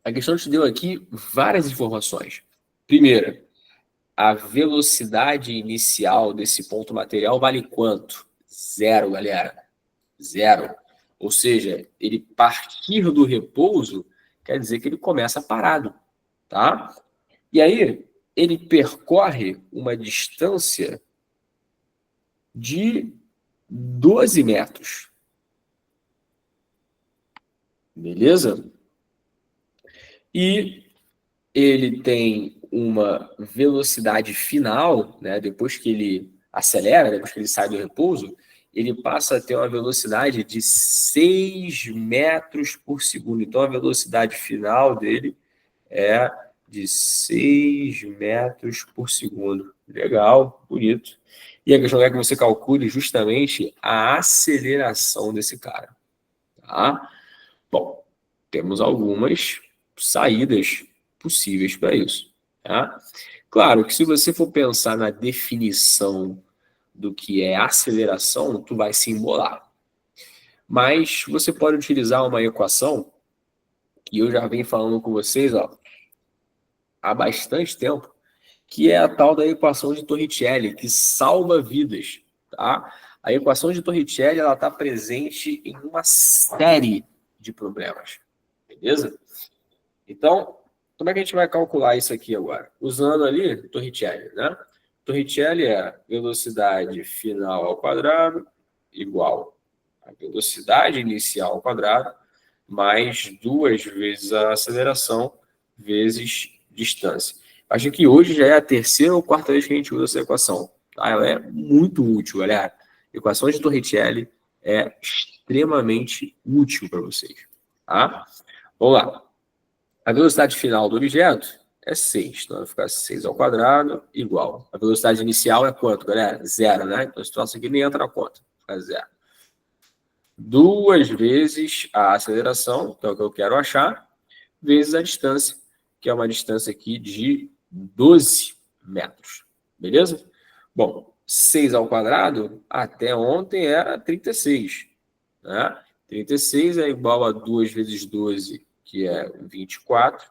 A questão te deu aqui várias informações. Primeira, a velocidade inicial desse ponto material vale quanto? 0, galera. 0. Ou seja, ele partir do repouso quer dizer que ele começa parado, tá? E aí, ele percorre uma distância de 12 metros. Beleza? E ele tem uma velocidade final, né? Depois que ele acelera, depois que ele sai do repouso, ele passa a ter uma velocidade de 6 metros por segundo. Então, a velocidade final dele é de 6 metros por segundo. Legal, bonito. E a questão é que você calcule justamente a aceleração desse cara. Tá? Bom, temos algumas saídas possíveis para isso. Tá? Claro que se você for pensar na definição do que é aceleração, tu vai se embolar. Mas você pode utilizar uma equação que eu já venho falando com vocês há bastante tempo, que é a tal da equação de Torricelli, que salva vidas. Tá? A equação de Torricelli está presente em uma série de problemas. Beleza? Então, como é que a gente vai calcular isso aqui agora? Usando ali Torricelli, né? Torricelli é velocidade final ao quadrado igual a velocidade inicial ao quadrado mais 2 vezes a aceleração vezes distância. Acho que hoje já é a terceira ou quarta vez que a gente usa essa equação. Tá? Ela é muito útil, galera. A equação de Torricelli é extremamente útil para vocês. Tá? Vamos lá. A velocidade final do objeto é 6. Então, vai ficar 6 ao quadrado igual. A velocidade inicial é quanto, galera? 0, né? Então, esse troço aqui nem entra na conta. Fica 0. 2 vezes a aceleração, que é o que eu quero achar, vezes a distância, que é uma distância aqui de 12 metros. Beleza? Bom, 6 ao quadrado, até ontem era 36. Né? 36 é igual a 2 vezes 12, que é 24,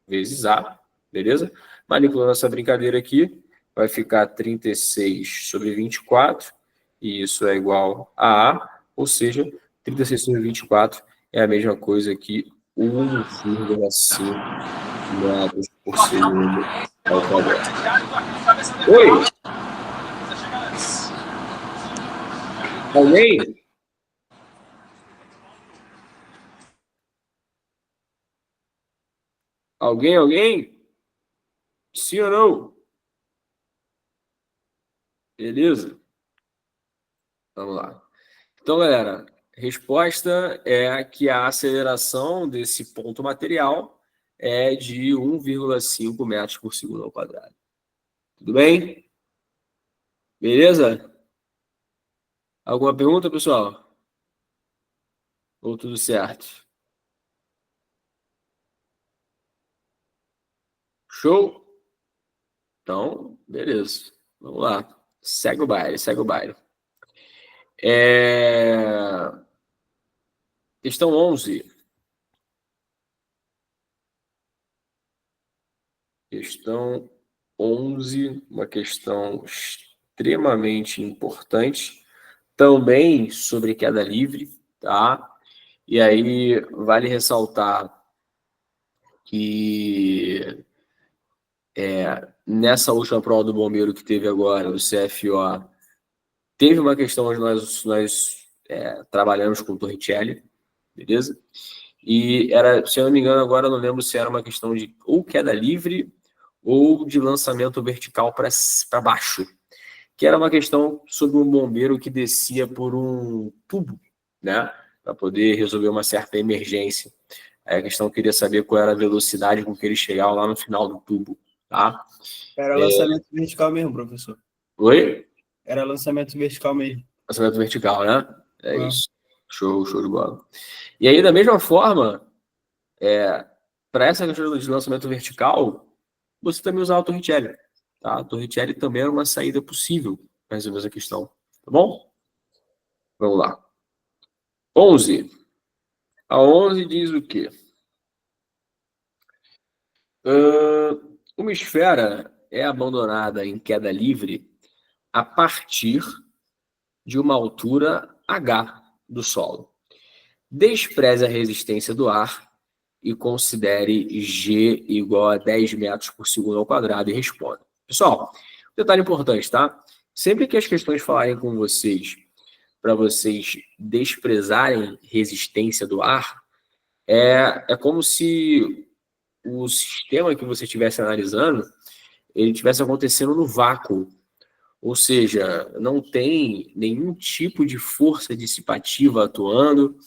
vezes A, beleza? Manipulando essa brincadeira aqui, vai ficar 36 sobre 24, e isso é igual a A, ou seja, 36 sobre 24 é a mesma coisa que 1,5 metros por segundo ao quadrado. Oi! Alguém? Alguém? Sim ou não? Beleza? Vamos lá. Então, galera, resposta é que a aceleração desse ponto material é de 1,5 metros por segundo ao quadrado. Tudo bem? Beleza? Alguma pergunta, pessoal? Ou tudo certo? Show? Então, beleza. Vamos lá. Segue o baile, segue o baile. Questão 11. Questão 11, uma questão extremamente importante, também sobre queda livre, tá? E aí vale ressaltar que nessa última prova do bombeiro que teve agora, do CFO, teve uma questão onde nós trabalhamos com o Torricelli, beleza? E era, se eu não me engano, agora eu não lembro se era uma questão de ou queda livre ou de lançamento vertical para baixo, que era uma questão sobre um bombeiro que descia por um tubo, né, para poder resolver uma certa emergência. Aí a questão queria saber qual era a velocidade com que ele chegava lá no final do tubo, tá? Era lançamento vertical mesmo, professor. Oi? Era lançamento vertical mesmo. Lançamento vertical, né? É Ah. isso. Show de bola. E aí, da mesma forma, para essa questão de lançamento vertical, você também usar o Torricelli, tá? A Torricelli também era uma saída possível para resolver essa questão, tá bom? Vamos lá. 11. A 11 diz o quê? Uma esfera é abandonada em queda livre a partir de uma altura h do solo. Despreze a resistência do ar e considere G igual a 10 metros por segundo ao quadrado e responda. Pessoal, detalhe importante, tá? Sempre que as questões falarem com vocês para vocês desprezarem resistência do ar, é como se o sistema que você estivesse analisando ele estivesse acontecendo no vácuo. Ou seja, não tem nenhum tipo de força dissipativa atuando,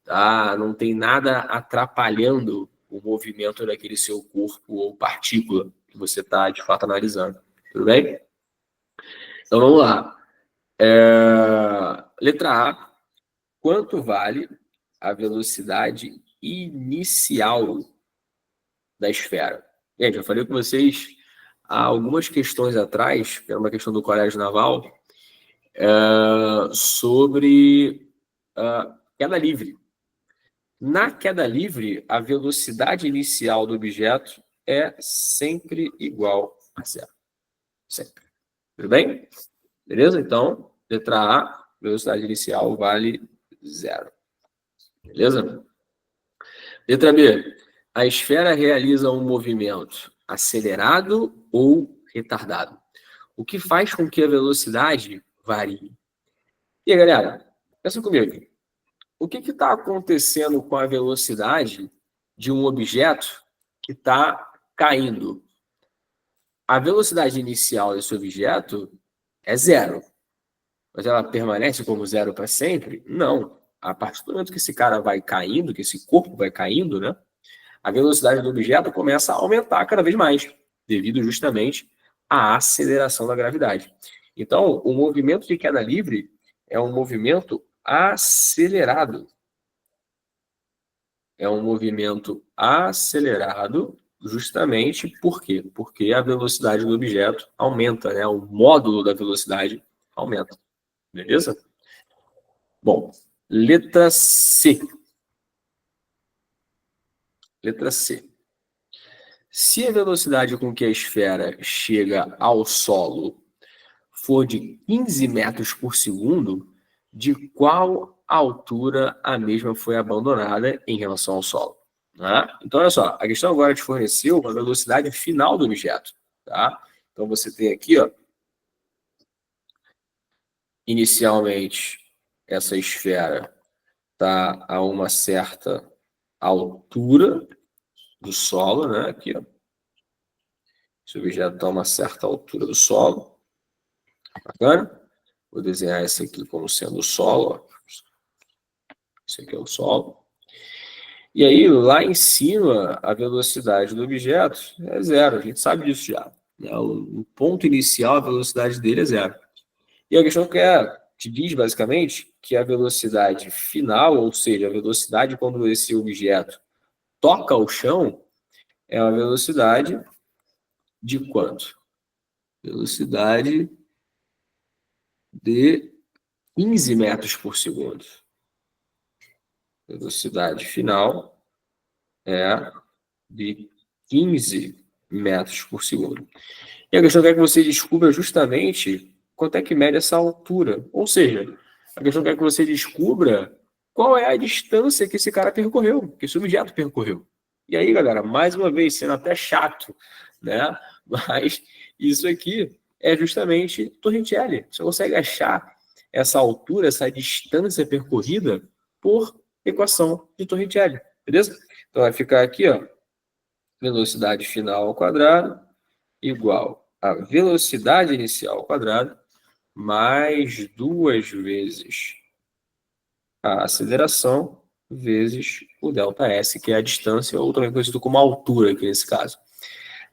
tá? Não tem nada atrapalhando o movimento daquele seu corpo ou partícula que você está, de fato, analisando. Tudo bem? Então, vamos lá. Letra A. Quanto vale a velocidade inicial da esfera? Gente, eu falei com vocês há algumas questões atrás, que era uma questão do Colégio Naval, sobre queda livre. Na queda livre, a velocidade inicial do objeto é sempre igual a zero. Sempre. Tudo bem? Beleza? Então, letra A, velocidade inicial vale zero. Beleza? Letra B. A esfera realiza um movimento acelerado ou retardado. O que faz com que a velocidade varie? E aí, galera, pensa comigo. O que está acontecendo com a velocidade de um objeto que está caindo? A velocidade inicial desse objeto é zero. Mas ela permanece como zero para sempre? Não. A partir do momento que esse cara vai caindo, que esse corpo vai caindo, né? A velocidade do objeto começa a aumentar cada vez mais, devido justamente à aceleração da gravidade. Então, o movimento de queda livre é um movimento acelerado. É um movimento acelerado justamente por quê? Porque a velocidade do objeto aumenta, né? O módulo da velocidade aumenta. Beleza? Bom, letra C. Letra C. Se a velocidade com que a esfera chega ao solo for de 15 metros por segundo, de qual altura a mesma foi abandonada em relação ao solo? Tá? Então, olha só, a questão agora te forneceu a velocidade final do objeto. Tá? Então, você tem aqui, ó, inicialmente, essa esfera está a uma certa altura do solo, né? Aqui, ó. Esse objeto está a uma certa altura do solo. Bacana? Vou desenhar esse aqui como sendo o solo, ó. Esse aqui é o solo. E aí, lá em cima, a velocidade do objeto é zero. A gente sabe disso já. O ponto inicial, a velocidade dele é zero. E a questão que te diz, basicamente, que a velocidade final, ou seja, a velocidade quando esse objeto toca o chão, é a velocidade de quanto? Velocidade de 15 metros por segundo. Velocidade final é de 15 metros por segundo. E a questão é que você descubra justamente quanto é que mede essa altura. Ou seja, a questão é que você descubra qual é a distância que esse cara percorreu, que esse objeto percorreu. E aí, galera, mais uma vez, sendo até chato, né? Mas isso aqui é justamente Torricelli. Você consegue achar essa altura, essa distância percorrida por equação de Torricelli. Beleza? Então vai ficar aqui, ó, velocidade final ao quadrado igual a velocidade inicial ao quadrado mais 2 vezes a aceleração vezes o ΔS, que é a distância, ou também conhecido como altura aqui nesse caso.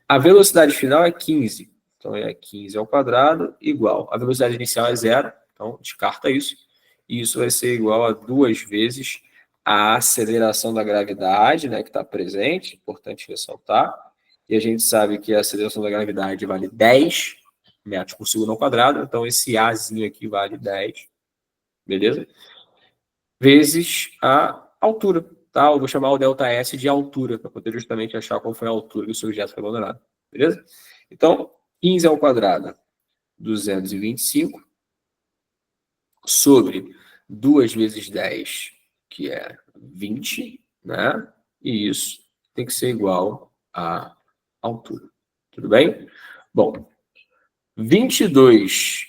A velocidade final é 15. Então, é 15 ao quadrado igual. A velocidade inicial é 0, então descarta isso. E isso vai ser igual a 2 vezes a aceleração da gravidade, né, que está presente, importante ressaltar. E a gente sabe que a aceleração da gravidade vale 10 metros por segundo ao quadrado, então esse Azinho aqui vale 10, beleza? Vezes a altura, tá? Eu vou chamar o ΔS de altura, para poder justamente achar qual foi a altura que o seu objeto foi abandonado, beleza? Então, 15 ao quadrado, 225, sobre 2 vezes 10, que é 20, né? E isso tem que ser igual à altura. Tudo bem? Bom, 22,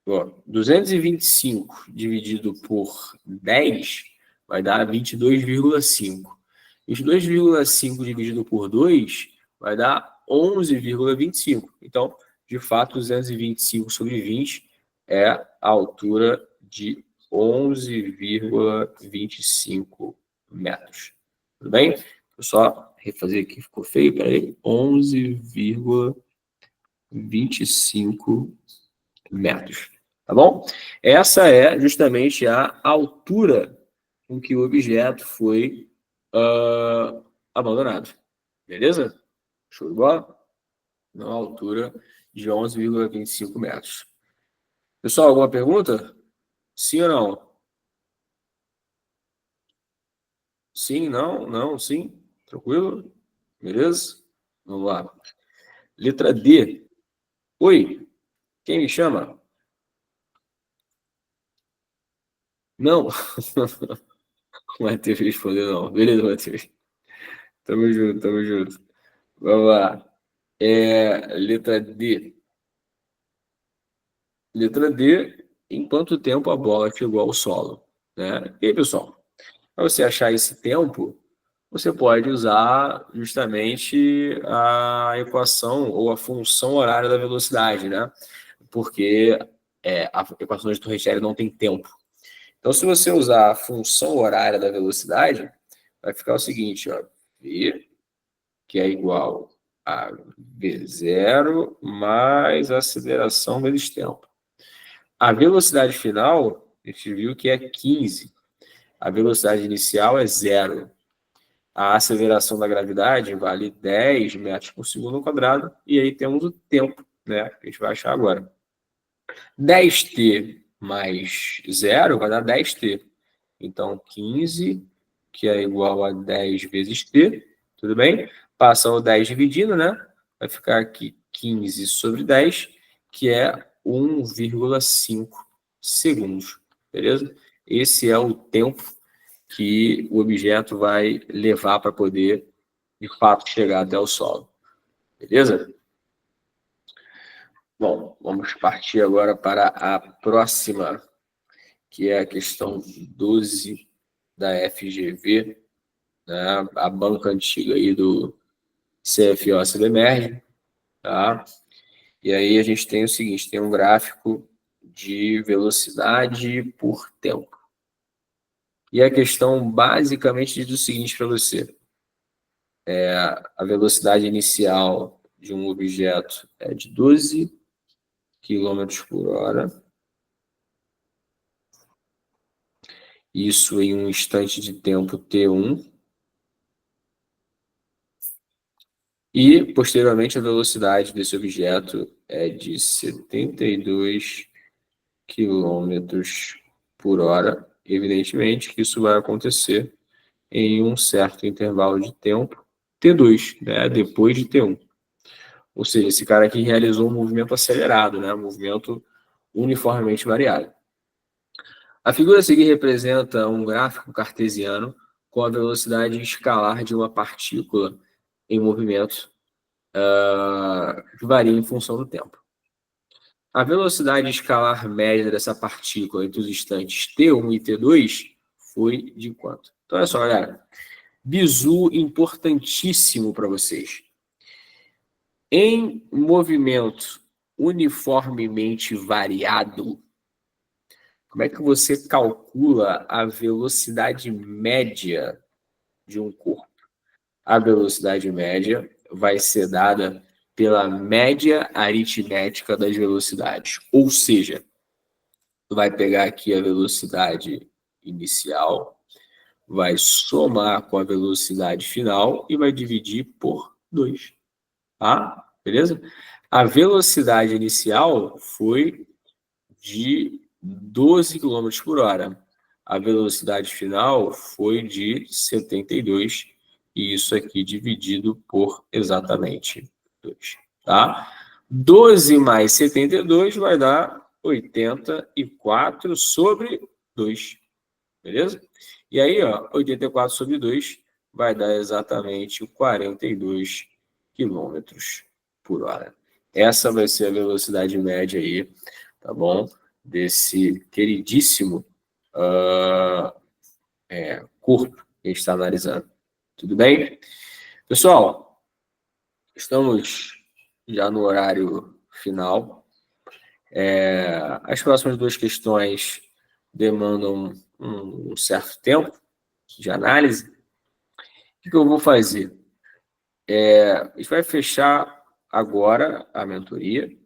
ó, 225 dividido por 10 vai dar 22,5. 22,5 dividido por 2 vai dar 11,25. Então, de fato, 225 sobre 20 é a altura de 11,25 metros. Tudo bem? Vou só refazer aqui, ficou feio, peraí. 11,25 metros. Tá bom? Essa é justamente a altura com que o objeto foi abandonado. Beleza? Show de bola? Na altura de 11,25 metros. Pessoal, alguma pergunta? Sim ou não? Sim, não, não, sim. Tranquilo? Beleza? Vamos lá. Letra D. Oi, quem me chama? Não. O Matheus respondeu não. Beleza, Matheus. Tamo junto, tamo junto. Vamos lá. Letra D. Letra D, em quanto tempo a bola chegou ao solo? Né? E aí, pessoal, para você achar esse tempo, você pode usar justamente a equação ou a função horária da velocidade, né? Porque a equação de Torricelli não tem tempo. Então, se você usar a função horária da velocidade, vai ficar o seguinte, ó, V, que é igual a V0 mais a aceleração vezes tempo. A velocidade final, a gente viu que é 15. A velocidade inicial é 0. A aceleração da gravidade vale 10 metros por segundo ao quadrado. E aí temos o tempo, né, que a gente vai achar agora. 10t mais 0 vai dar 10t. Então, 15, que é igual a 10 vezes t, tudo bem? Passa o 10 dividindo, né? Vai ficar aqui 15 sobre 10, que é 1,5 segundos, beleza? Esse é o tempo que o objeto vai levar para poder, de fato, chegar até o solo, beleza? Bom, vamos partir agora para a próxima, que é a questão 12 da FGV, né? A banca antiga aí do CFO-CBMERG, tá? E aí a gente tem o seguinte, tem um gráfico de velocidade por tempo. E a questão basicamente diz o seguinte para você. A velocidade inicial de um objeto é de 12 km por hora. Isso em um instante de tempo T1. E, posteriormente, a velocidade desse objeto é de 72 km por hora. Evidentemente que isso vai acontecer em um certo intervalo de tempo, T2, né? Depois de T1. Ou seja, esse cara aqui realizou um movimento acelerado, né? Um movimento uniformemente variável. A figura a seguir representa um gráfico cartesiano com a velocidade escalar de uma partícula em movimento que varia em função do tempo. A velocidade escalar média dessa partícula entre os instantes T1 e T2 foi de quanto? Então, olha só, galera. bizu importantíssimo para vocês. Em movimento uniformemente variado, como é que você calcula a velocidade média de um corpo? A velocidade média vai ser dada pela média aritmética das velocidades. Ou seja, tu vai pegar aqui a velocidade inicial, vai somar com a velocidade final e vai dividir por 2. Tá? Beleza? A velocidade inicial foi de 12 km por hora. A velocidade final foi de 72, e isso aqui dividido por exatamente 2. Tá? 12 mais 72 vai dar 84 sobre 2. Beleza? E aí, ó, 84 sobre 2 vai dar exatamente 42 km por hora. Essa vai ser a velocidade média aí, tá bom? Desse queridíssimo corpo que a gente está analisando. Tudo bem? Pessoal, estamos já no horário final. As próximas 2 questões demandam um certo tempo de análise. O que eu vou fazer? A gente vai fechar agora a mentoria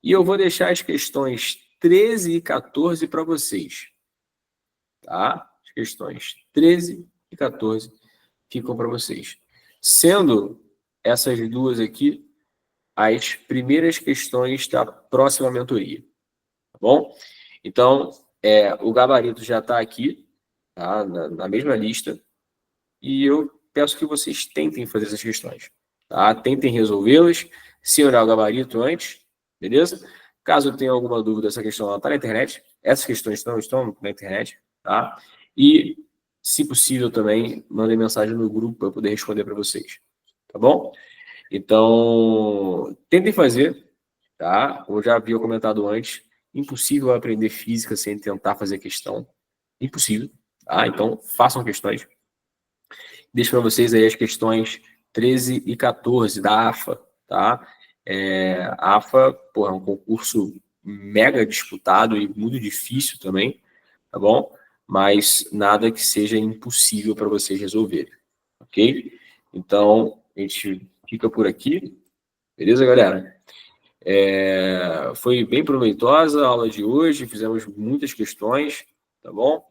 e eu vou deixar as questões 13 e 14 para vocês. Tá? As questões 13 e 14 ficam para vocês. Sendo essas duas aqui as primeiras questões da próxima mentoria. Tá bom? Então, o gabarito já está aqui, tá? Na mesma lista. E eu peço que vocês tentem fazer essas questões. Tá? Tentem resolvê-las, sem olhar o gabarito antes, beleza? Caso tenha alguma dúvida, essa questão está na internet. Essas questões não estão na internet, tá? E, se possível também, mandem mensagem no grupo para eu poder responder para vocês. Tá bom? Então, tentem fazer, tá? Como eu já havia comentado antes, impossível aprender física sem tentar fazer questão. Impossível, tá? Então, façam questões. Deixo para vocês aí as questões 13 e 14 da AFA, tá? A AFA, porra, é um concurso mega disputado e muito difícil também, tá bom? Mas nada que seja impossível para vocês resolverem, ok? Então, a gente fica por aqui, beleza, galera? Foi bem proveitosa a aula de hoje, fizemos muitas questões, tá bom?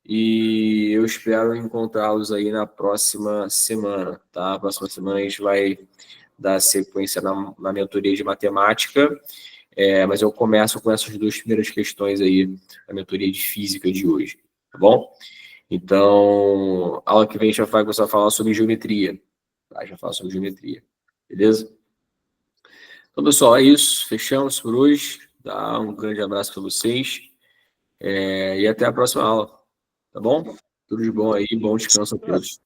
E eu espero encontrá-los aí na próxima semana, tá? Próxima semana a gente vai dar sequência na mentoria de matemática, mas eu começo com essas 2 primeiras questões aí da mentoria de física de hoje, tá bom? Então, a aula que vem a gente vai começar a falar sobre geometria, tá? A gente vai falar sobre geometria, beleza? Então, pessoal, é isso. Fechamos por hoje, tá? Um grande abraço para vocês e até a próxima aula. Tá bom? Tudo de bom aí, bom descanso a todos.